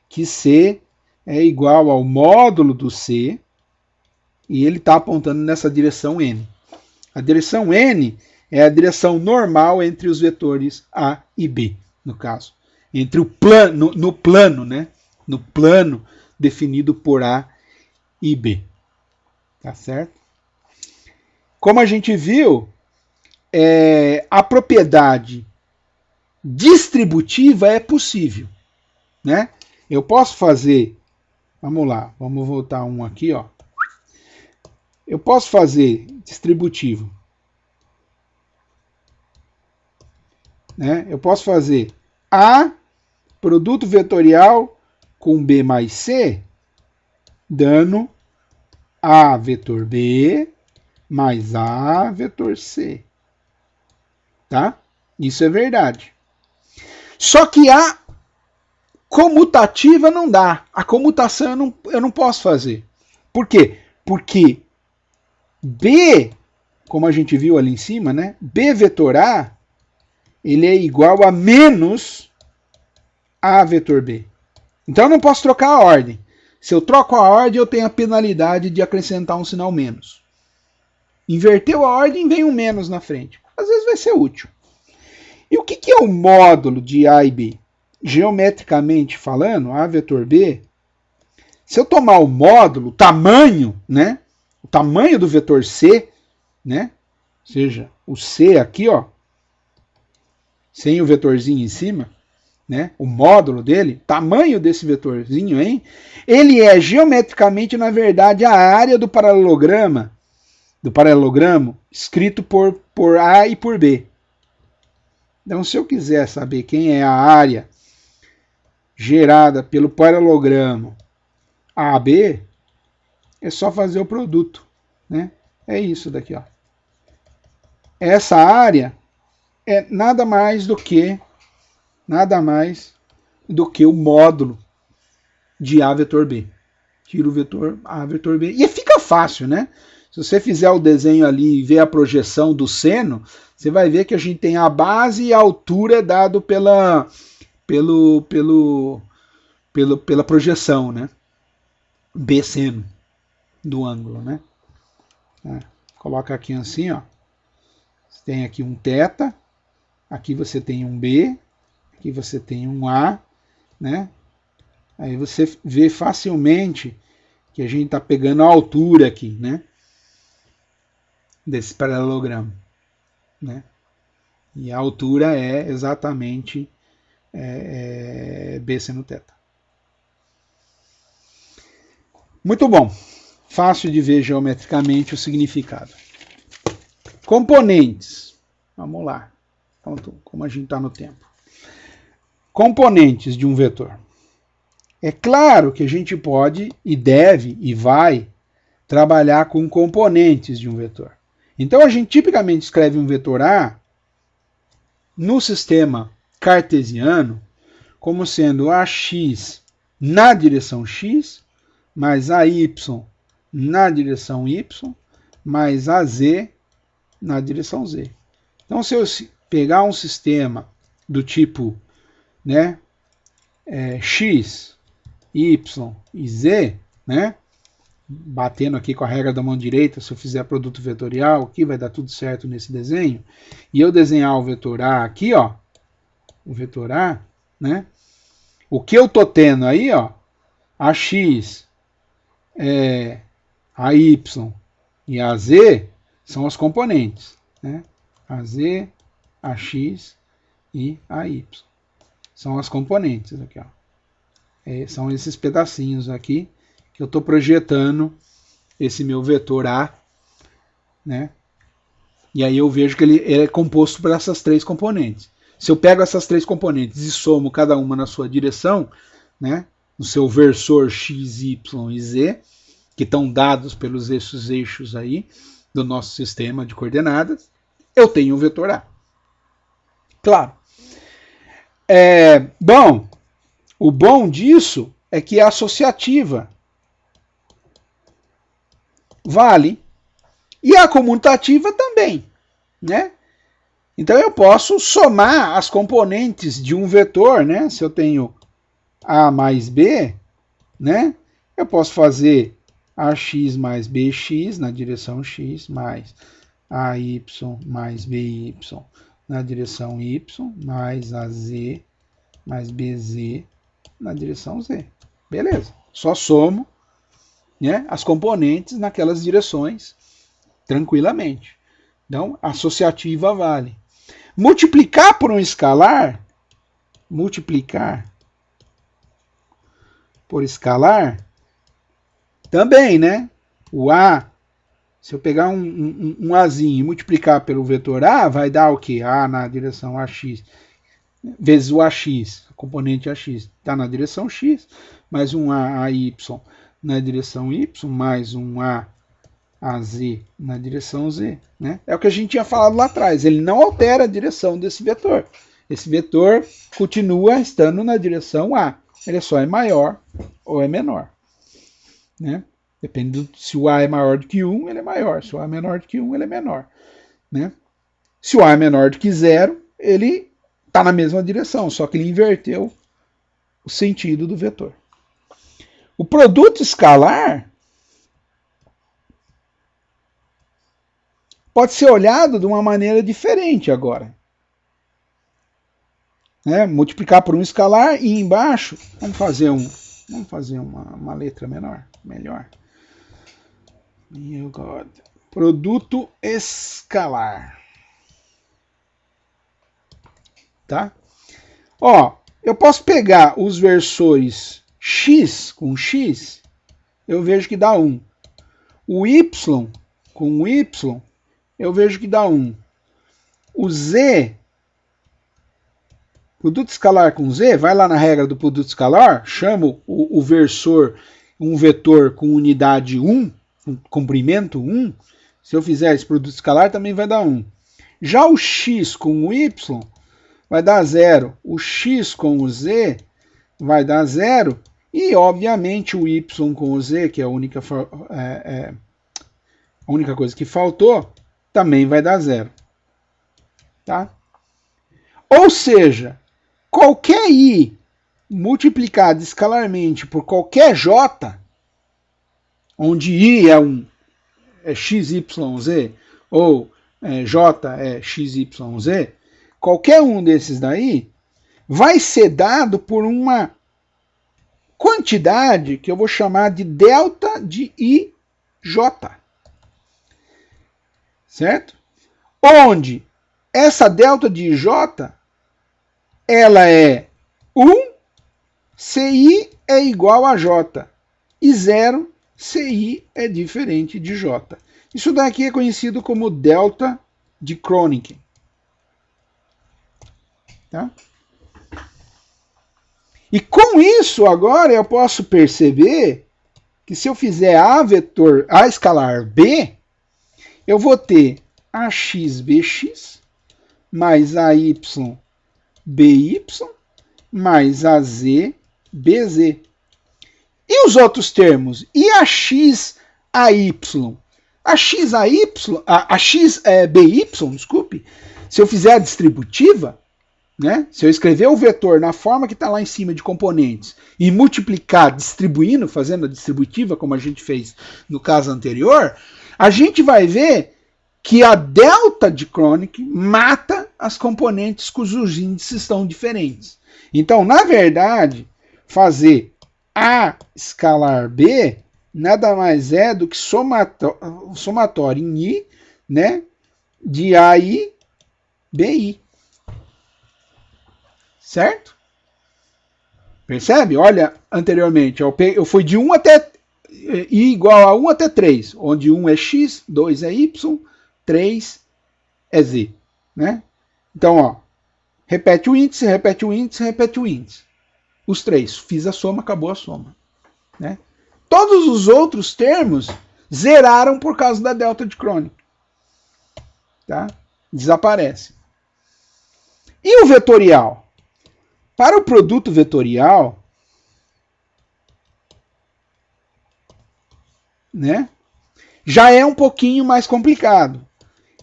S1: que C é igual ao módulo do C, e ele está apontando nessa direção N. A direção N é a direção normal entre os vetores A e B, no caso. Entre o plano, no plano, né? No plano definido por A e B. Tá certo? Como a gente viu, a propriedade distributiva é possível, né? Eu posso fazer, vamos lá, vamos voltar um aqui, ó. Eu posso fazer distributivo, né? Eu posso fazer A produto vetorial com B mais C, dando A vetor B mais A vetor C. Tá? Isso é verdade. Só que a comutativa não dá. A comutação eu não posso fazer. Por quê? Porque B, como a gente viu ali em cima, né? B vetor A, ele é igual a menos A vetor B. Então eu não posso trocar a ordem. Se eu troco a ordem, eu tenho a penalidade de acrescentar um sinal menos. Inverteu a ordem, vem um menos na frente. Às vezes vai ser útil. E o que é o módulo de A e B? Geometricamente falando, A vetor B, se eu tomar o módulo, o tamanho, né? O tamanho do vetor C, né? Ou seja, o C aqui, ó, sem o vetorzinho em cima, né? O módulo dele, tamanho desse vetorzinho, hein? Ele é geometricamente, na verdade, a área do paralelogramo escrito por A e por B. Então, se eu quiser saber quem é a área gerada pelo paralelogramo AB, é só fazer o produto, né? É isso daqui, ó. Essa área é nada mais do que o módulo de A vetor B. Tiro o vetor A vetor B. E fica fácil, né? Se você fizer o desenho ali e ver a projeção do seno, você vai ver que a gente tem a base e a altura dado pela projeção, né? B seno do ângulo, né? Coloca aqui assim, ó. Você tem aqui um θ, aqui você tem um B, aqui você tem um A, né? Aí você vê facilmente que a gente está pegando a altura aqui, né? Desse paralelogramo, né? E a altura é exatamente B seno θ. Muito bom. Fácil de ver geometricamente o significado. Componentes. Vamos lá. Como a gente está no tempo. Componentes de um vetor. É claro que a gente pode e deve e vai trabalhar com componentes de um vetor. Então a gente tipicamente escreve um vetor A no sistema cartesiano como sendo AX na direção X, mais AY na direção Y, mais AZ na direção Z. Então, se eu pegar um sistema do tipo, né, X, Y e Z, né, batendo aqui com a regra da mão direita, se eu fizer produto vetorial aqui, vai dar tudo certo nesse desenho, e eu desenhar o vetor A aqui, ó, o vetor A, né, o que eu tô tendo aí, ó, AX, AY e AZ são os componentes, né, AZ, AX e AY. São as componentes aqui, ó. São esses pedacinhos aqui que eu estou projetando esse meu vetor A, né? E aí eu vejo que ele é composto por essas três componentes. Se eu pego essas três componentes e somo cada uma na sua direção, né, no seu versor x, y e z, que estão dados pelos eixos aí do nosso sistema de coordenadas, eu tenho o vetor A. Claro. Bom, o bom disso é que é associativa. Vale. E a comutativa também, né? Então eu posso somar as componentes de um vetor, né? Se eu tenho A mais B, né? Eu posso fazer AX mais BX na direção X, mais AY mais BY na direção Y, mais AZ mais BZ na direção Z. Beleza. Só somo, né, as componentes naquelas direções tranquilamente. Então, associativa vale. Multiplicar por um escalar, também, né? O A, se eu pegar um Azinho e multiplicar pelo vetor A, vai dar o quê? A na direção AX vezes o AX, a componente AX está na direção X, mais um AY na direção Y, mais um AZ na direção Z. Né? É o que a gente tinha falado lá atrás, ele não altera a direção desse vetor. Esse vetor continua estando na direção A, ele só é maior ou é menor. Né? Depende se o A é maior do que 1, ele é maior, se o A é menor do que 1, ele é menor. Né? Se o A é menor do que 0, ele está na mesma direção, só que ele inverteu o sentido do vetor. O produto escalar pode ser olhado de uma maneira diferente agora. Multiplicar por um escalar e embaixo, vamos fazer uma letra melhor. Meu God. Produto escalar. Tá? Ó, eu posso pegar os versores x com x, eu vejo que dá 1. O y com y, eu vejo que dá 1. O z, produto escalar com z, vai lá na regra do produto escalar, chamo o versor, um vetor com unidade 1, com comprimento 1, se eu fizer esse produto escalar também vai dar 1. Já o x com o y vai dar 0, o x com o z vai dar 0, e obviamente o y com o z, que é a única coisa que faltou, também vai dar 0. Tá? Ou seja, qualquer i multiplicado escalarmente por qualquer j, onde i é xyz ou j é xyz, qualquer um desses daí vai ser dado por uma quantidade que eu vou chamar de delta de ij. Certo? Onde essa delta de ij ela é 1, ci é igual a j, e 0, ci é diferente de j. Isso daqui é conhecido como delta de Kronig. Tá? E com isso, agora eu posso perceber que se eu fizer a escalar b, eu vou ter axbx mais ay by mais az bz. E os outros termos? E a x ay? A x by, desculpe, se eu fizer a distributiva, né? Se eu escrever o vetor na forma que está lá em cima de componentes e multiplicar distribuindo, fazendo a distributiva, como a gente fez no caso anterior, a gente vai ver que a delta de Kronig mata as componentes cujos índices estão diferentes. Então, na verdade, fazer A escalar B nada mais é do que somatório em I, né, de AI, BI. Certo? Percebe? Olha, anteriormente, eu fui de 1 até I igual a 1 até 3, onde 1 é x, 2 é y, 3 é z. Né? Então, ó, repete o índice, repete o índice, repete o índice. Os três, fiz a soma, acabou a soma. Né? Todos os outros termos zeraram por causa da delta de Kronig. Tá? Desaparece. E o vetorial? Para o produto vetorial, né, já é um pouquinho mais complicado.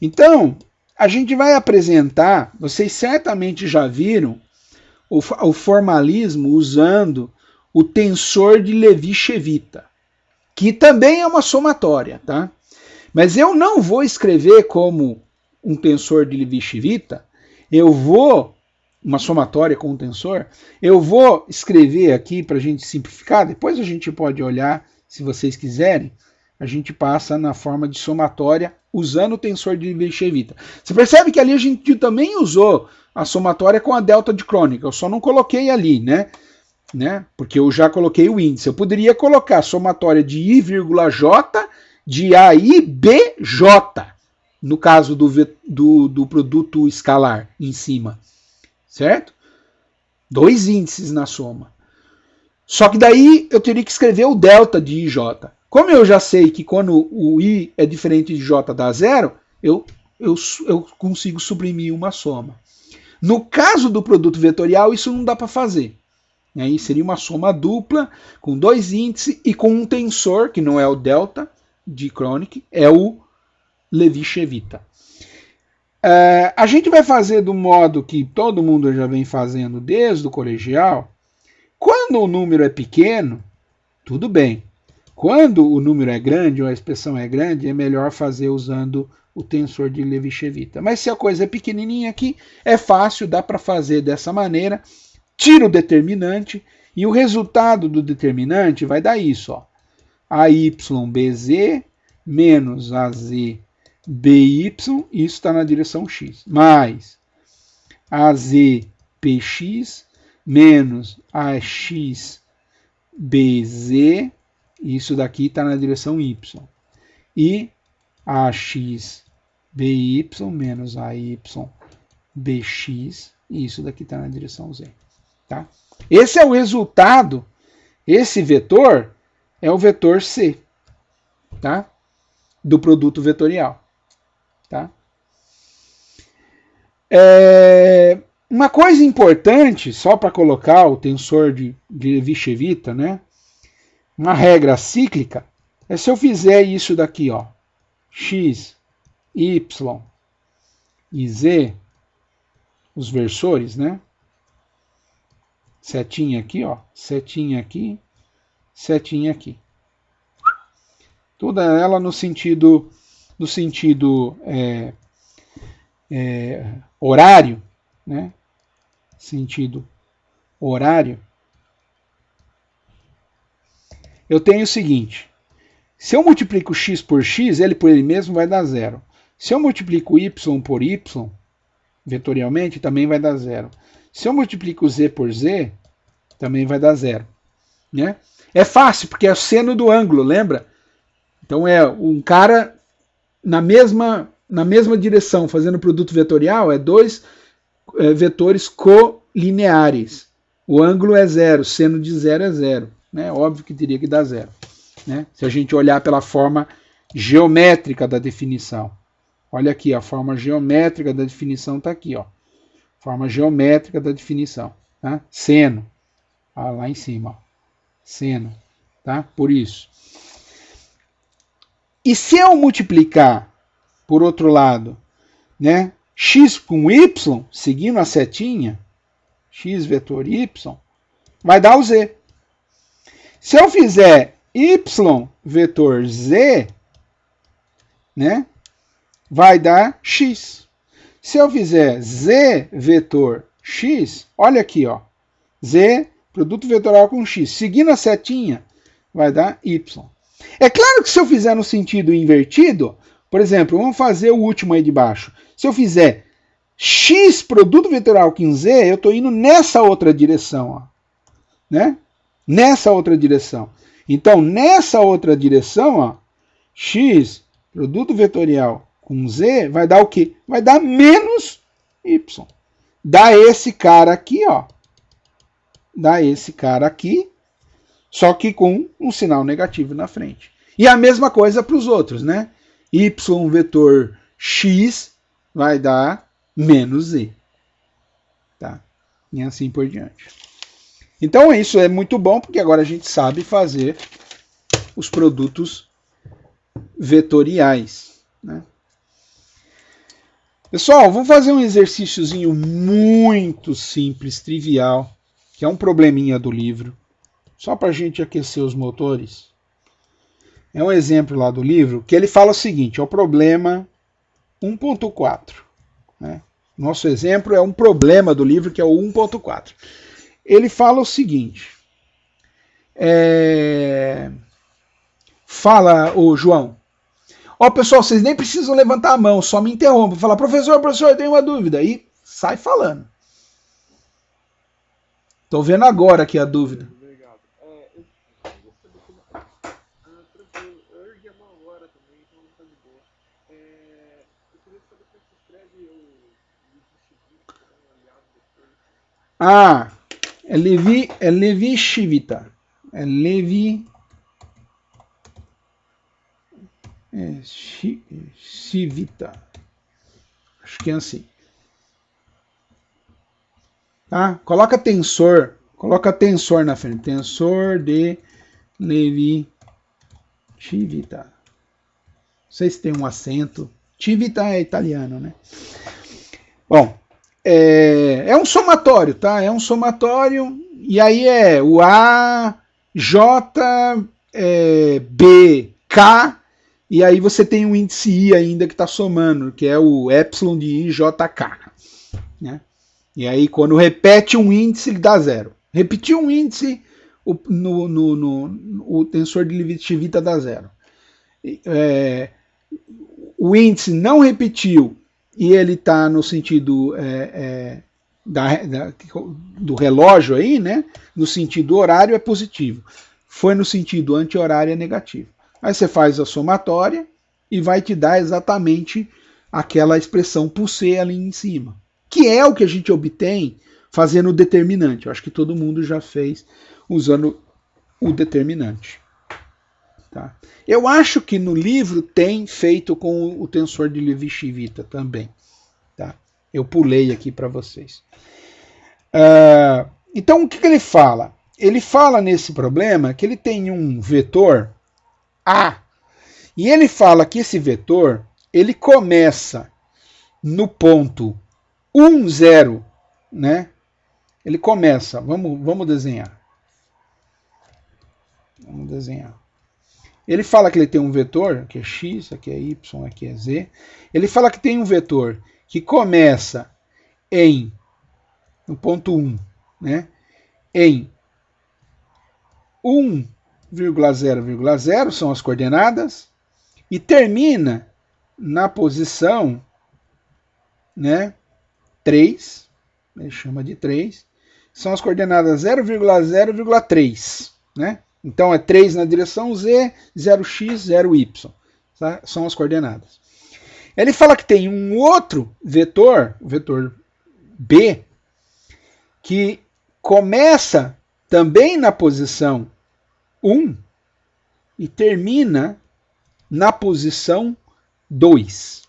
S1: Então, a gente vai apresentar, vocês certamente já viram o formalismo usando o tensor de Levi-Cevita, que também é uma somatória, tá? Mas eu não vou escrever como um tensor de Levi-Cevita, uma somatória com um tensor, eu vou escrever aqui para a gente simplificar, depois a gente pode olhar, se vocês quiserem, a gente passa na forma de somatória usando o tensor de Levi-Cevita. Você percebe que ali a gente também usou a somatória com a delta de Kronig, eu só não coloquei ali, né? Porque eu já coloquei o índice. Eu poderia colocar a somatória de I,J de AIBJ, no caso do produto escalar em cima. Certo? 2 índices na soma. Só que daí eu teria que escrever o delta de IJ. Como eu já sei que quando o I é diferente de J dá 0, eu consigo suprimir uma soma. No caso do produto vetorial, isso não dá para fazer. Aí seria uma soma dupla, com 2 índices e com um tensor, que não é o delta de Kronig, é o Levi-Cevita. A gente vai fazer do modo que todo mundo já vem fazendo desde o colegial. Quando o número é pequeno, tudo bem. Quando o número é grande ou a expressão é grande, é melhor fazer usando o tensor de Levi-Civita. Mas se a coisa é pequenininha aqui, é fácil, dá para fazer dessa maneira. Tira o determinante e o resultado do determinante vai dar isso, ó. AYBZ menos AZBY, isso está na direção x, mais AZPX menos AXBZ, isso daqui está na direção y, e AXBY menos AYBX, isso daqui está na direção z. Tá? Esse é o resultado, esse vetor é o vetor C, tá? Do produto vetorial. Tá? Uma coisa importante, só para colocar o tensor de Levi-Civita, né? Uma regra cíclica, é se eu fizer isso daqui, ó, x, y e z, os versores, né? Setinha aqui, ó, setinha aqui, setinha aqui. Toda ela no sentido horário, né? Sentido horário. Eu tenho o seguinte: se eu multiplico x por x, ele por ele mesmo vai dar zero. Se eu multiplico y por y, vetorialmente, também vai dar zero. Se eu multiplico z por z, também vai dar zero. Né? É fácil, porque é o seno do ângulo, lembra? Então é um cara na mesma direção, fazendo produto vetorial, é dois vetores colineares. O ângulo é zero, seno de zero é zero. Né? Óbvio que teria que dar zero. Né? Se a gente olhar pela forma geométrica da definição. Olha aqui, a forma geométrica da definição está aqui. Ó. Forma geométrica da definição. Tá? Seno. Lá em cima. Ó. Seno. Tá? Por isso. E se eu multiplicar, por outro lado, né, x com y, seguindo a setinha, x vetor y, vai dar o z. Se eu fizer y vetor z, né, vai dar x. Se eu fizer z vetor x, olha aqui, ó, z, produto vetorial com x, seguindo a setinha, vai dar y. É claro que se eu fizer no sentido invertido, por exemplo, vamos fazer o último aí de baixo. Se eu fizer x produto vetorial com z, eu estou indo nessa outra direção. Ó, né? Nessa outra direção. Então, nessa outra direção, ó, x produto vetorial com z vai dar o quê? Vai dar menos y. Dá esse cara aqui, ó. Dá esse cara aqui, só que com um sinal negativo na frente. E a mesma coisa para os outros, né? Y vetor x vai dar menos z. Tá? E assim por diante. Então isso é muito bom, porque agora a gente sabe fazer os produtos vetoriais. Né? Pessoal, vou fazer um exercíciozinho muito simples, trivial, que é um probleminha do livro, só para a gente aquecer os motores. É um exemplo lá do livro, que ele fala o seguinte, é o problema 1.4. Né? Nosso exemplo é um problema do livro, que é o 1.4. Ele fala o seguinte, fala o João, ó pessoal, vocês nem precisam levantar a mão, só me interrompam, fala, professor, eu tenho uma dúvida, aí sai falando. Estou vendo agora aqui a dúvida.
S3: Obrigado. Tranquilo, eu ergui a mão agora também, então não tá de boa. Eu queria saber como se escreve o Levi-Civita, para dar uma olhada depois.
S1: Ah, é Levi-Civita. É Levi-Civita. Acho que é assim. Tá? Coloca tensor na frente. Tensor de Levi-Civita. Não sei se tem um acento. Civita é italiano, né? Bom, é um somatório, tá? É um somatório, e aí é o A, J, B, K, e aí você tem um índice I ainda que está somando, que é o epsilon de I, J, K. Né? E aí quando repete um índice, ele dá 0. Repetiu um índice, o tensor de Levi-Civita dá 0. O índice não repetiu e ele está no sentido do relógio aí, né? No sentido horário é positivo. Foi no sentido anti-horário é negativo. Aí você faz a somatória e vai te dar exatamente aquela expressão por C ali em cima, que é o que a gente obtém fazendo o determinante. Eu acho que todo mundo já fez usando o determinante. Tá? Eu acho que no livro tem feito com o tensor de Levi-Civita também. Tá? Eu pulei aqui para vocês. Então, o que ele fala? Ele fala nesse problema que ele tem um vetor A, e ele fala que esse vetor ele começa no ponto 1, 0, né? Ele começa, vamos desenhar. Vamos desenhar. Ele fala que ele tem um vetor, aqui é x, aqui é y, aqui é z. Ele fala que tem um vetor que começa no ponto 1, né? Em 1,0,0 são as coordenadas e termina na posição, né, 3, ele chama de 3, são as coordenadas 0,0,3, né? Então é 3 na direção z, 0x, 0y, tá? São as coordenadas. Ele fala que tem um outro vetor, o vetor b, que começa também na posição 1 e termina na posição 2.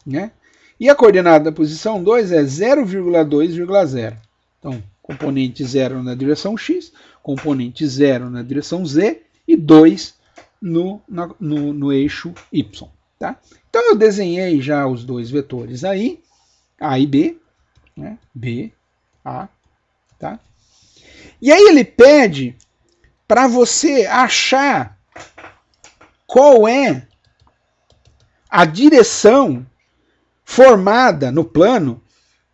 S1: Né? E a coordenada da posição 2 é 0,2,0. Então, componente 0 na direção x, componente 0 na direção z e 2 no eixo y. Tá? Então, eu desenhei já os dois vetores aí, A e B, né? B, A. Tá? E aí ele pede para você achar qual é a direção formada no plano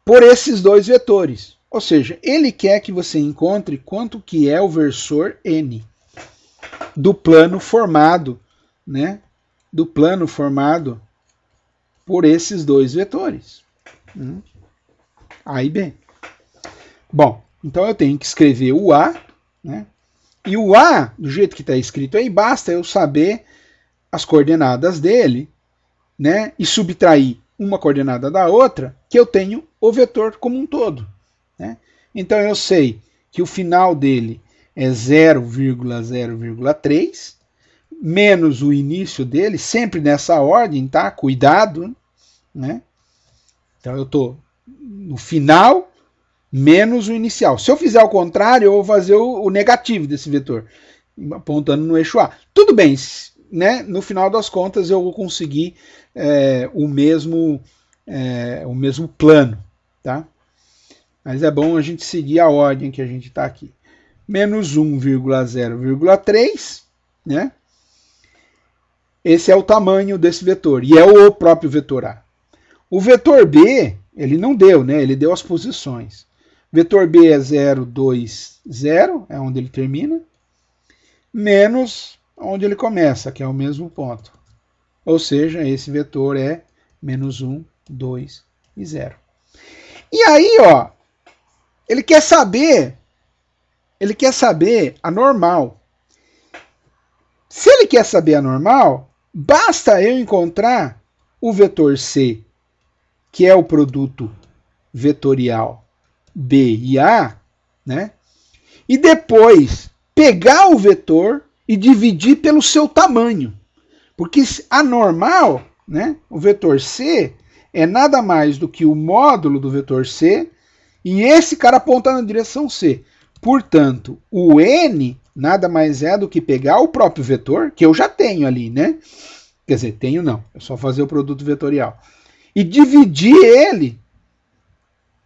S1: por esses dois vetores. Ou seja, ele quer que você encontre quanto que é o versor n do plano formado, né? Do plano formado por esses dois vetores, A e B. Bom, então eu tenho que escrever o A, né? E o A, do jeito que está escrito aí, basta eu saber as coordenadas dele, né? E subtrair uma coordenada da outra, que eu tenho o vetor como um todo. Né? Então eu sei que o final dele é 0,0,3, menos o início dele, sempre nessa ordem, tá? Cuidado, né? Então eu estou no final menos o inicial. Se eu fizer ao contrário, eu vou fazer o negativo desse vetor, apontando no eixo A. Tudo bem, né? No final das contas eu vou conseguir o mesmo plano, tá? Mas é bom a gente seguir a ordem que a gente está aqui. Menos 1,0,3, né? Esse é o tamanho desse vetor, e é o próprio vetor A. O vetor B, ele não deu, né? Ele deu as posições. Vetor B é 0, 2, 0, é onde ele termina, menos onde ele começa, que é o mesmo ponto. Ou seja, esse vetor é menos 1, 2 e 0. E aí, ó, ele quer saber a normal. Se ele quer saber a normal, basta eu encontrar o vetor C, que é o produto vetorial B e A, né? E depois pegar o vetor e dividir pelo seu tamanho. Porque a normal, né, o vetor C, é nada mais do que o módulo do vetor C, e esse cara aponta na direção C. Portanto, o N nada mais é do que pegar o próprio vetor, que eu já tenho ali, né? Quer dizer, tenho não, é só fazer o produto vetorial. E dividir ele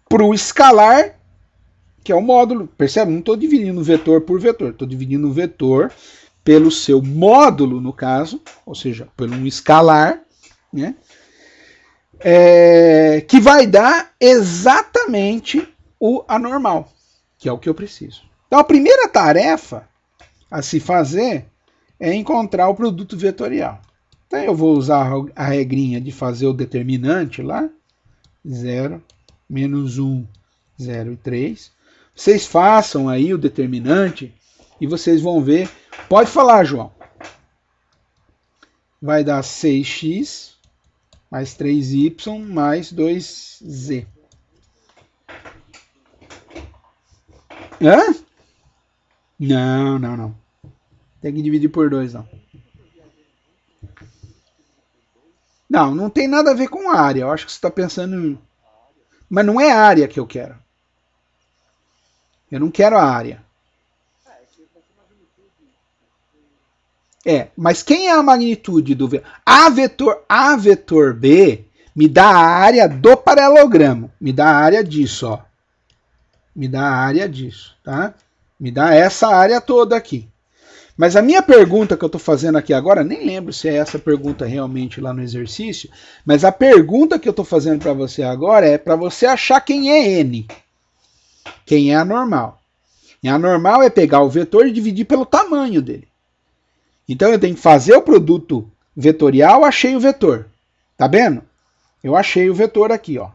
S1: para o escalar, que é o módulo. Percebe? Não estou dividindo vetor por vetor, estou dividindo o vetor pelo seu módulo, no caso, ou seja, pelo um escalar, né? Que vai dar exatamente o anormal, que é o que eu preciso. Então a primeira tarefa a se fazer é encontrar o produto vetorial. Então eu vou usar a regrinha de fazer o determinante lá, 0, menos 1, 0 e 3. Vocês façam aí o determinante e vocês vão ver. Pode falar, João. Vai dar 6x mais 3y mais 2z. Hã? Não. Tem que dividir por 2, não. Não tem nada a ver com área. Eu acho que você está pensando... Mas não é a área que eu quero. Eu não quero a área. Mas quem é a magnitude do vetor? A vetor B me dá a área do paralelogramo. Me dá a área disso, ó. Me dá a área disso, tá? Me dá essa área toda aqui. Mas a minha pergunta que eu estou fazendo aqui agora, nem lembro se é essa pergunta realmente lá no exercício, mas a pergunta que eu estou fazendo para você agora é para você achar quem é N. Quem é anormal. E anormal é pegar o vetor e dividir pelo tamanho dele. Então eu tenho que fazer o produto vetorial, achei o vetor. Tá vendo? Eu achei o vetor aqui, ó.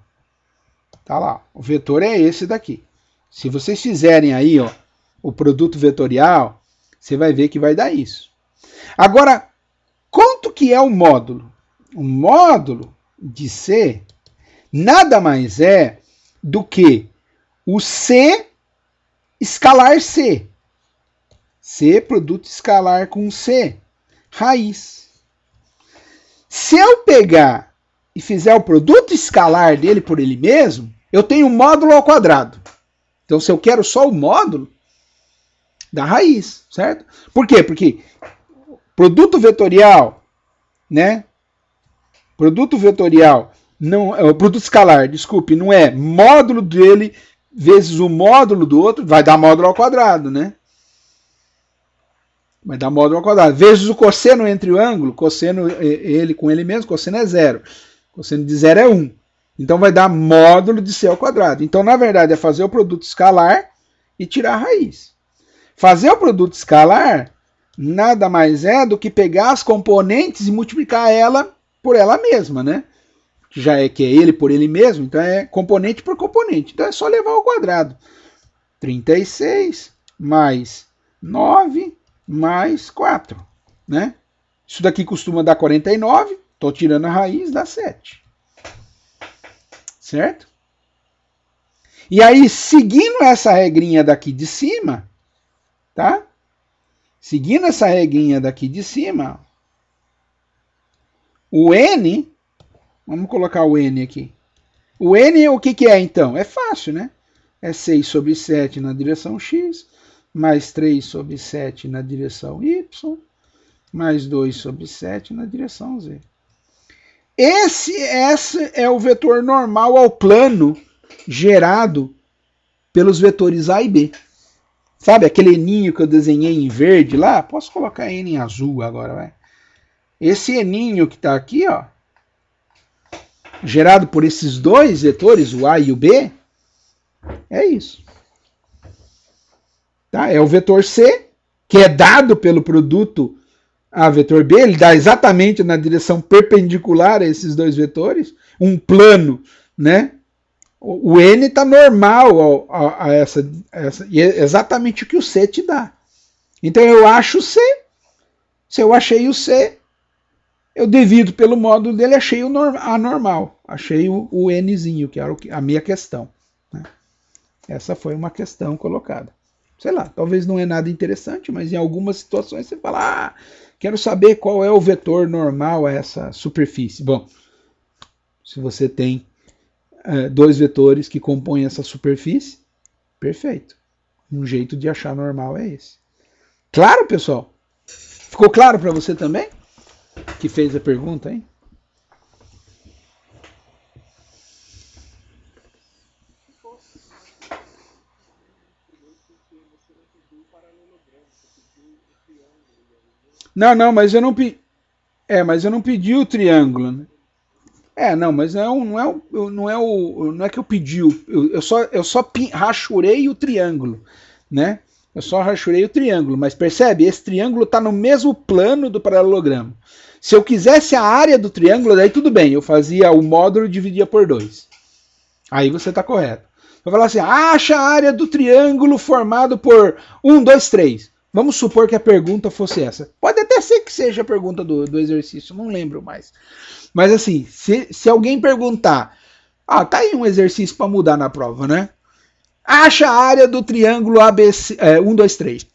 S1: Tá lá. O vetor é esse daqui. Se vocês fizerem aí, ó, o produto vetorial, você vai ver que vai dar isso. Agora, quanto que é o módulo? O módulo de C nada mais é do que o C escalar C. C, produto escalar com C, raiz. Se eu pegar e fizer o produto escalar dele por ele mesmo, eu tenho um módulo ao quadrado. Então, se eu quero só o módulo, da raiz, certo? Por quê? Porque produto vetorial, né? Produto vetorial, não, o produto escalar, desculpe, não é módulo dele vezes o módulo do outro, vai dar módulo ao quadrado, né? Vai dar módulo ao quadrado. Vezes o cosseno entre o ângulo, cosseno ele com ele mesmo, cosseno é 0. Cosseno de 0 é 1. Então vai dar módulo de C ao quadrado. Então, na verdade, é fazer o produto escalar e tirar a raiz. Fazer o produto escalar nada mais é do que pegar as componentes e multiplicar ela por ela mesma, né? Já é que é ele por ele mesmo, então é componente por componente. Então é só levar ao quadrado. 36 mais 9 mais 4, né? Isso daqui costuma dar 49, estou tirando a raiz, dá 7. Certo? E aí, seguindo essa regrinha daqui de cima, tá? Seguindo essa regrinha daqui de cima, o N, vamos colocar o N aqui. O N, o que é então? É fácil, né? É 6 sobre 7 na direção X, mais 3 sobre 7 na direção Y, mais 2 sobre 7 na direção Z. Esse é o vetor normal ao plano gerado pelos vetores A e B. Sabe aquele eninho que eu desenhei em verde lá? Posso colocar N em azul agora, vai. Esse eninho que está aqui, ó, gerado por esses dois vetores, o A e o B, é isso. Tá? É o vetor C, que é dado pelo produto A vetor B, ele dá exatamente na direção perpendicular a esses dois vetores, um plano, né? O N está normal a essa, e é exatamente o que o C te dá. Então eu acho o C, se eu achei o C, eu divido pelo módulo dele, achei a normal, achei o Nzinho, que era a minha questão. Né? Essa foi uma questão colocada. Sei lá, talvez não é nada interessante, mas em algumas situações você fala, quero saber qual é o vetor normal a essa superfície. Bom, se você tem dois vetores que compõem essa superfície, perfeito. Um jeito de achar normal é esse. Claro, pessoal? Ficou claro para você também? que fez a pergunta, hein? Não, mas eu não pedi. Mas eu não pedi o triângulo, né? Não, mas não é que eu pedi, eu só rachurei o triângulo, né? Eu só rachurei o triângulo, mas percebe? Esse triângulo está no mesmo plano do paralelogramo. Se eu quisesse a área do triângulo, daí tudo bem, eu fazia o módulo e dividia por 2. Aí você está correto. Eu vou falar assim, acha a área do triângulo formado por 1, 2, 3. Vamos supor que a pergunta fosse essa. Pode até ser que seja a pergunta do exercício, não lembro mais. Mas assim, se alguém perguntar, tá aí um exercício para mudar na prova, né? Acha a área do triângulo ABC, 1, 2, 3.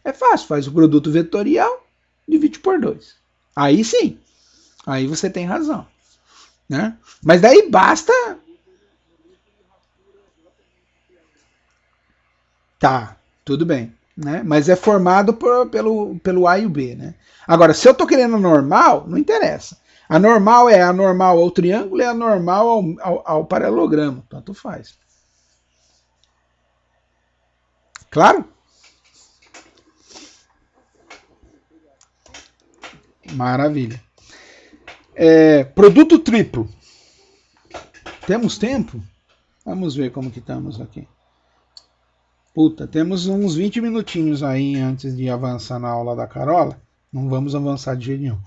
S1: É fácil, faz o produto vetorial, divide por 2. Aí sim, aí você tem razão, né? Mas daí basta... Tá, tudo bem, né? Mas é formado pelo A e o B, né? Agora, se eu estou querendo normal, não interessa. A normal é anormal ao triângulo e a normal ao paralelogramo. Tanto faz. Claro? Maravilha. Produto triplo. Temos tempo? Vamos ver como que estamos aqui. Puta, temos uns 20 minutinhos aí antes de avançar na aula da Carola. Não vamos avançar de jeito nenhum.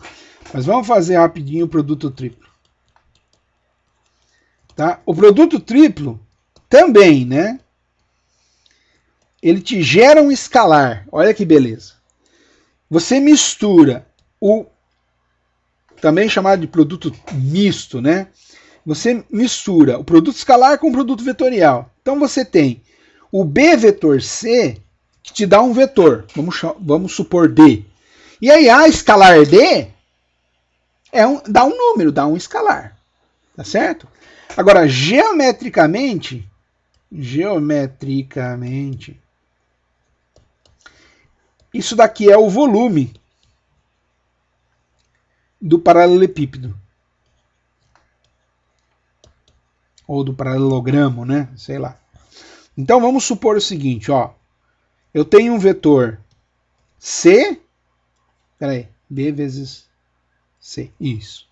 S1: Mas vamos fazer rapidinho o produto triplo. Tá? O produto triplo também, né? Ele te gera um escalar. Olha que beleza. Você mistura o também chamado de produto misto, né? Você mistura o produto escalar com o produto vetorial. Então você tem o B vetor C que te dá um vetor. Vamos supor D. E aí A escalar D dá um número, dá um escalar. Tá certo? Agora, geometricamente, isso daqui é o volume do paralelepípedo. Ou do paralelogramo, né? Sei lá. Então vamos supor o seguinte, ó. Eu tenho um vetor C, peraí, B vezes C, isso.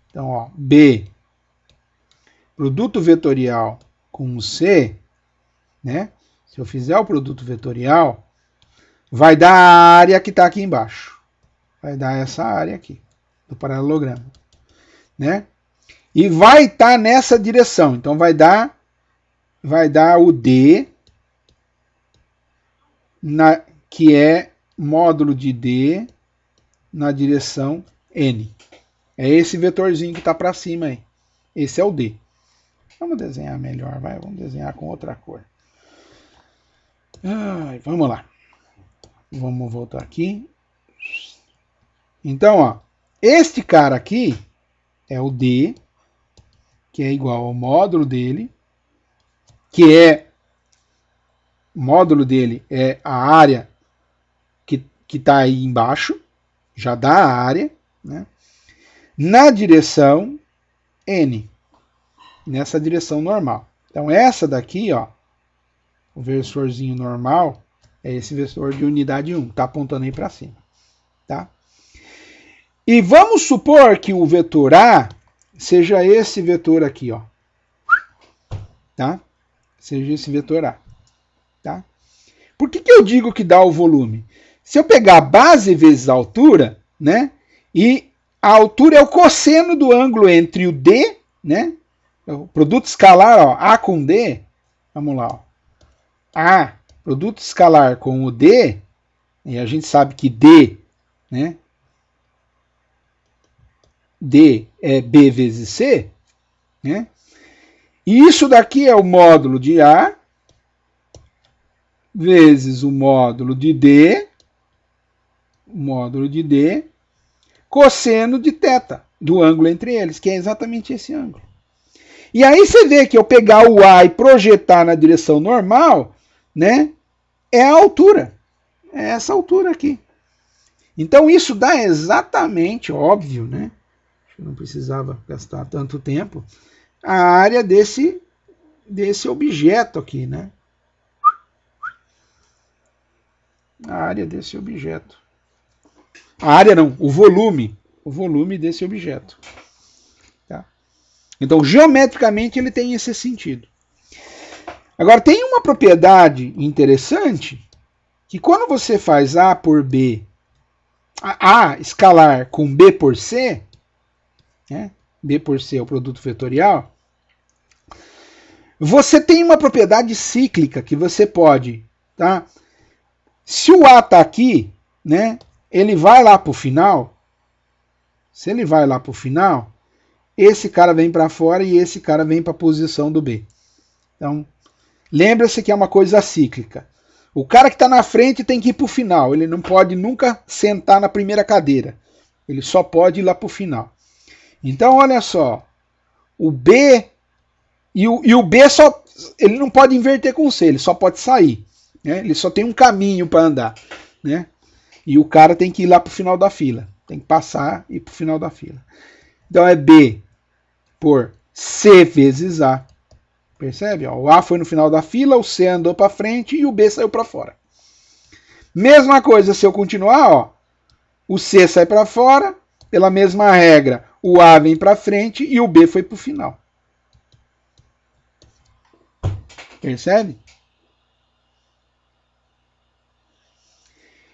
S1: Então, ó, B, produto vetorial com C, né? Se eu fizer o produto vetorial, vai dar a área que está aqui embaixo. Vai dar essa área aqui, do paralelogramo, né? E vai estar nessa direção. Então vai dar o D, que é módulo de D na direção N. É esse vetorzinho que está para cima aí. Esse é o D. Vamos desenhar melhor, vai. Vamos desenhar com outra cor. Vamos lá. Vamos voltar aqui. Então, ó, este cara aqui é o D, que é igual ao módulo dele, o módulo dele é a área que está aí embaixo, já dá a área, né? Na direção N, nessa direção normal. Então essa daqui, ó, o versorzinho normal, é esse vetor de unidade 1, está apontando aí para cima, tá? E vamos supor que o vetor A seja esse vetor aqui, ó, tá? Seja esse vetor A, tá? Por que eu digo que dá o volume? Se eu pegar a base vezes a altura, né? E a altura é o cosseno do ângulo entre o D, né? O produto escalar, ó, A com D, vamos lá, ó. A, produto escalar com o D, e a gente sabe que D, né? D é B vezes C, né? E isso daqui é o módulo de A vezes o módulo de D, cosseno de θ, do ângulo entre eles, que é exatamente esse ângulo. E aí você vê que eu pegar o A e projetar na direção normal, né, é a altura. É essa altura aqui. Então isso dá exatamente, óbvio, né? Não precisava gastar tanto tempo, a área desse objeto aqui, né? A área desse objeto. A área não, o volume desse objeto. Tá? Então, geometricamente, ele tem esse sentido. Agora, tem uma propriedade interessante, que quando você faz A por B, A escalar com B por C, né? B por C é o produto vetorial, você tem uma propriedade cíclica que você pode, tá? Se o A está aqui, né, ele vai lá para o final. Se ele vai lá para o final, esse cara vem para fora e esse cara vem para a posição do B. Então, lembra-se que é uma coisa cíclica. O cara que está na frente tem que ir para o final. Ele não pode nunca sentar na primeira cadeira. Ele só pode ir lá para o final. Então, olha só. O B e o B só, ele não pode inverter com o C. Ele só pode sair. Né? Ele só tem um caminho para andar. Né? E o cara tem que ir lá para o final da fila. Tem que passar e ir para o final da fila. Então é B por C vezes A. Percebe? O A foi no final da fila, o C andou para frente e o B saiu para fora. Mesma coisa se eu continuar, ó, o C sai para fora, pela mesma regra, o A vem para frente e o B foi para o final. Percebe?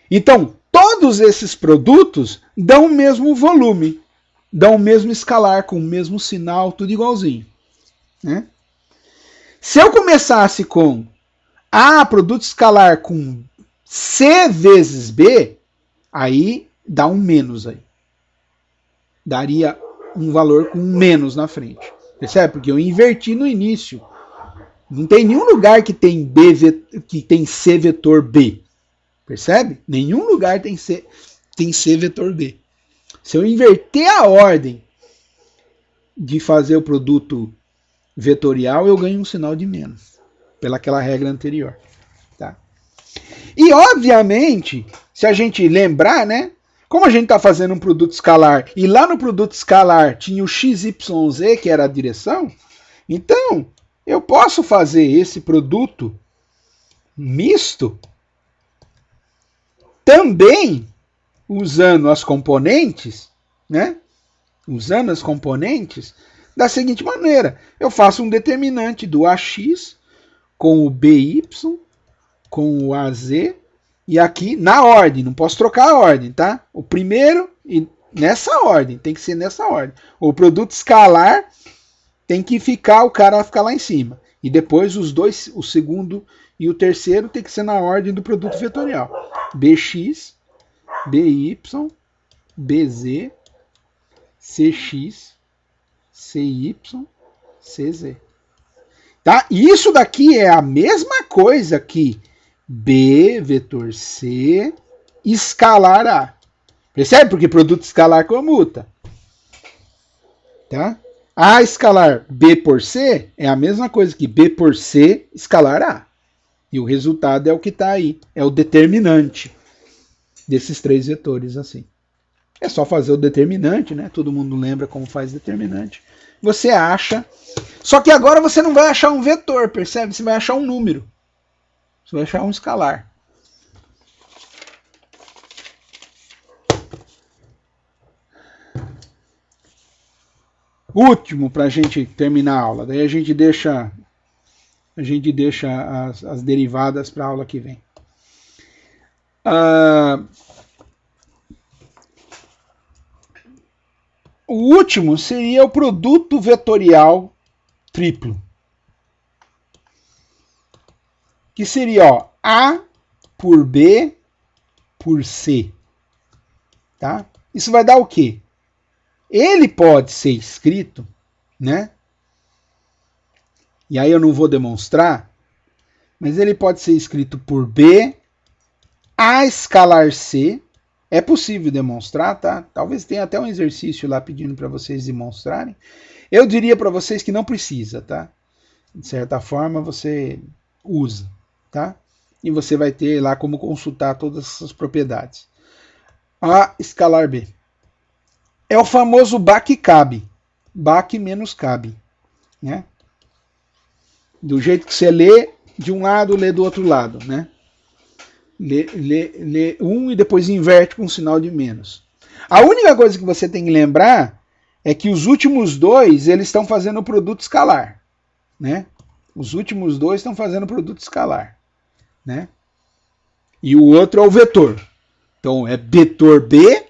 S1: Então, todos esses produtos dão o mesmo volume, dão o mesmo escalar, com o mesmo sinal, tudo igualzinho. Né? Se eu começasse com A, produto escalar com C vezes B, aí dá um menos aí. Daria um valor com um menos na frente. Percebe? Porque eu inverti no início. Não tem nenhum lugar que tem C vetor B. Percebe? Nenhum lugar tem C vetor B. Se eu inverter a ordem de fazer o produto vetorial, eu ganho um sinal de menos, pelaquela regra anterior. Tá? E, obviamente, se a gente lembrar, né, como a gente está fazendo um produto escalar, e lá no produto escalar tinha o XYZ, que era a direção, então eu posso fazer esse produto misto também usando as componentes, né? Usando as componentes da seguinte maneira. Eu faço um determinante do AX com o BY, com o AZ, e aqui na ordem, não posso trocar a ordem, tá? O primeiro, e nessa ordem, tem que ser nessa ordem. O produto escalar tem que ficar, o cara ficar lá em cima. E depois os dois, o segundo e o terceiro, tem que ser na ordem do produto vetorial. BX, BY, BZ, CX, CY, CZ. Tá? Isso daqui é a mesma coisa que B vetor C escalar A. Percebe? Porque produto escalar comuta. Tá? A escalar B por C é a mesma coisa que B por C escalar A. E o resultado é o que está aí. É o determinante desses três vetores assim. É só fazer o determinante, né? Todo mundo lembra como faz determinante. Você acha. Só que agora você não vai achar um vetor, percebe? Você vai achar um número. Você vai achar um escalar. Último para a gente terminar a aula. Daí a gente deixa as derivadas para a aula que vem. O último seria o produto vetorial triplo. Que seria, ó, A por B por C. Tá? Isso vai dar o quê? Ele pode ser escrito, né? E aí eu não vou demonstrar, mas ele pode ser escrito por B, A escalar C. É possível demonstrar, tá? Talvez tenha até um exercício lá pedindo para vocês demonstrarem. Eu diria para vocês que não precisa, tá? De certa forma você usa, tá? E você vai ter lá como consultar todas essas propriedades. A escalar B. É o famoso BAC-CAB. BAC menos CAB. Né? Do jeito que você lê de um lado, lê do outro lado. Né? Lê um e depois inverte com um sinal de menos. A única coisa que você tem que lembrar é que os últimos dois eles estão fazendo o produto escalar. Né? Os últimos dois estão fazendo o produto escalar. Né? E o outro é o vetor. Então é vetor B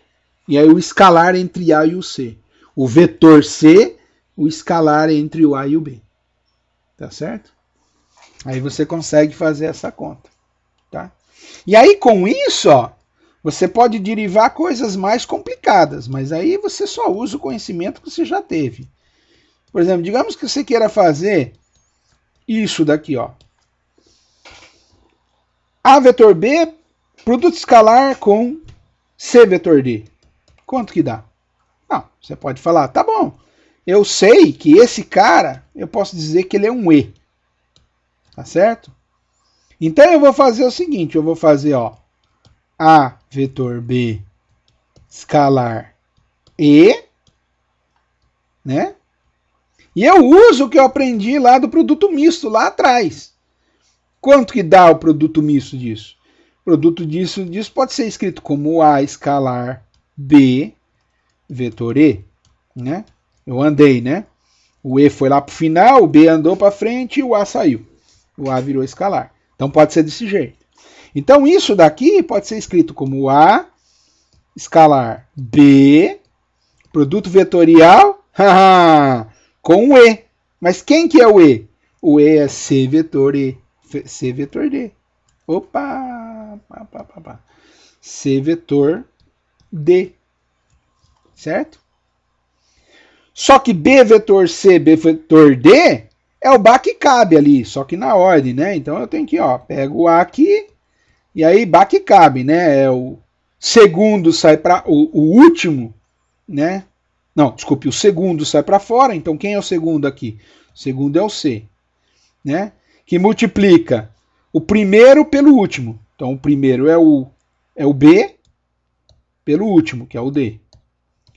S1: e aí o escalar entre A e o C. O vetor C, o escalar entre o A e o B. Tá certo? Aí você consegue fazer essa conta. Tá? E aí com isso, ó, você pode derivar coisas mais complicadas, mas aí você só usa o conhecimento que você já teve. Por exemplo, digamos que você queira fazer isso daqui, ó. A vetor B, produto escalar com C vetor D. Quanto que dá? Não, você pode falar, tá bom, eu sei que esse cara, eu posso dizer que ele é um E. Tá certo? Então eu vou fazer o seguinte, eu vou fazer, ó, A vetor B escalar E, né? E eu uso o que eu aprendi lá do produto misto, lá atrás. Quanto que dá o produto misto disso? O produto disso pode ser escrito como A escalar B vetor E, né? Eu andei, né? O E foi lá para o final, o B andou para frente e o A saiu. O A virou escalar. Então pode ser desse jeito. Então isso daqui pode ser escrito como A escalar B, produto vetorial, com o E. Mas quem que é o E? O E é C vetor E. C vetor D. Opa! C vetor D. Certo? Só que B vetor C, B vetor D é o BAC-CAB ali, só que na ordem, né? Então eu tenho que, ó, pego o A aqui e aí BAC-CAB, né? É o segundo sai para o último, né? Não, desculpe, o segundo sai para fora, então quem é o segundo aqui? O segundo é o C, né? Que multiplica o primeiro pelo último. Então o primeiro é o B pelo último, que é o D.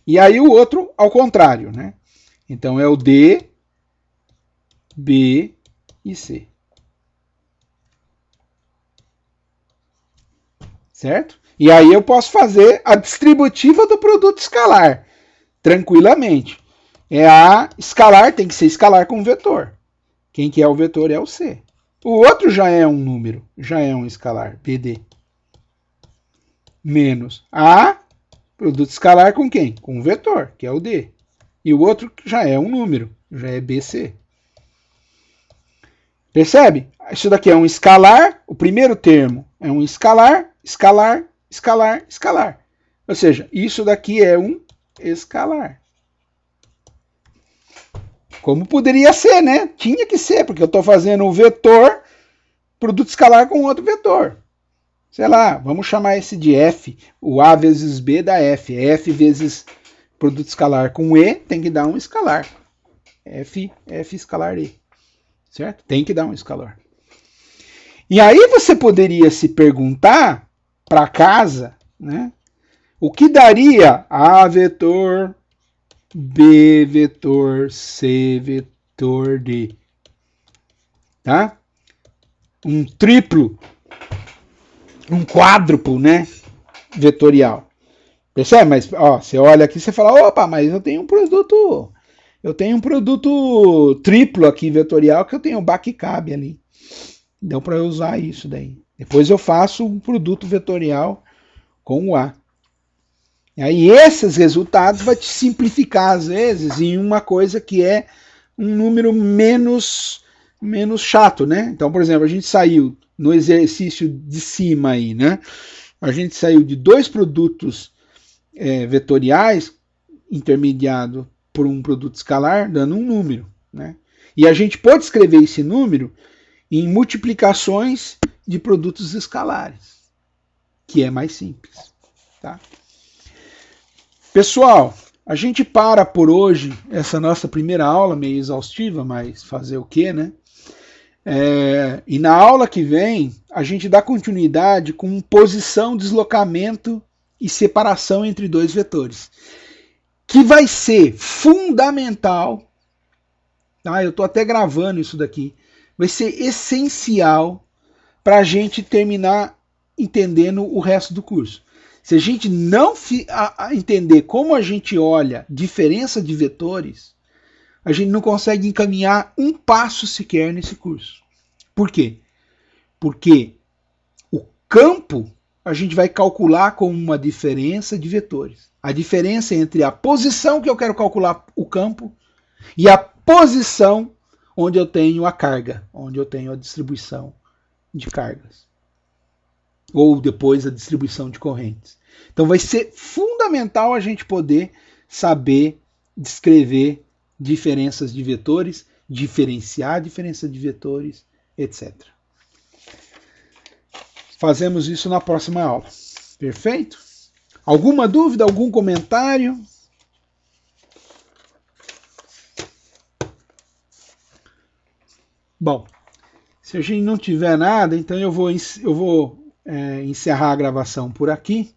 S1: E aí o outro ao contrário, né? Então é o D, B e C. Certo? E aí eu posso fazer a distributiva do produto escalar, tranquilamente. É a escalar, tem que ser escalar com vetor. Quem que é o vetor é o C. O outro já é um número, já é um escalar, BD. Menos A, produto escalar com quem? Com o vetor, que é o D. E o outro já é um número, já é BC. Percebe? Isso daqui é um escalar, o primeiro termo é um escalar, escalar, escalar, escalar. Ou seja, isso daqui é um escalar. Como poderia ser, né? Tinha que ser, porque eu estou fazendo um vetor, produto escalar com outro vetor. Sei lá, vamos chamar esse de F. O A vezes B dá F. F vezes produto escalar com E tem que dar um escalar. F escalar E. Certo? Tem que dar um escalar. E aí você poderia se perguntar para casa, né? O que daria A vetor, B vetor, C vetor D? Tá? Um triplo, um quádruplo, né? Vetorial. Percebe? Mas ó, você olha aqui e você fala, opa, mas eu tenho um produto triplo aqui vetorial que eu tenho o BAC-CAB ali. Deu para eu usar isso daí. Depois eu faço um produto vetorial com o A. E aí esses resultados vai te simplificar às vezes em uma coisa que é um número menos chato, né? Então, por exemplo, a gente saiu no exercício de cima aí, né? A gente saiu de dois produtos vetoriais intermediado por um produto escalar, dando um número, né? E a gente pode escrever esse número em multiplicações de produtos escalares, que é mais simples, tá? Pessoal, a gente para por hoje essa nossa primeira aula, meio exaustiva, mas fazer o quê, né? E na aula que vem, a gente dá continuidade com posição, deslocamento e separação entre dois vetores, que vai ser fundamental, tá? Eu estou até gravando isso daqui, vai ser essencial para a gente terminar entendendo o resto do curso. Se a gente não entender como a gente olha diferença de vetores, a gente não consegue encaminhar um passo sequer nesse curso. Por quê? Porque o campo a gente vai calcular com uma diferença de vetores. A diferença entre a posição que eu quero calcular o campo e a posição onde eu tenho a carga, onde eu tenho a distribuição de cargas. Ou depois a distribuição de correntes. Então vai ser fundamental a gente poder saber descrever diferenças de vetores, diferenciar a diferença de vetores, etc. Fazemos isso na próxima aula. Perfeito? Alguma dúvida, algum comentário? Bom, se a gente não tiver nada, então eu vou encerrar a gravação por aqui.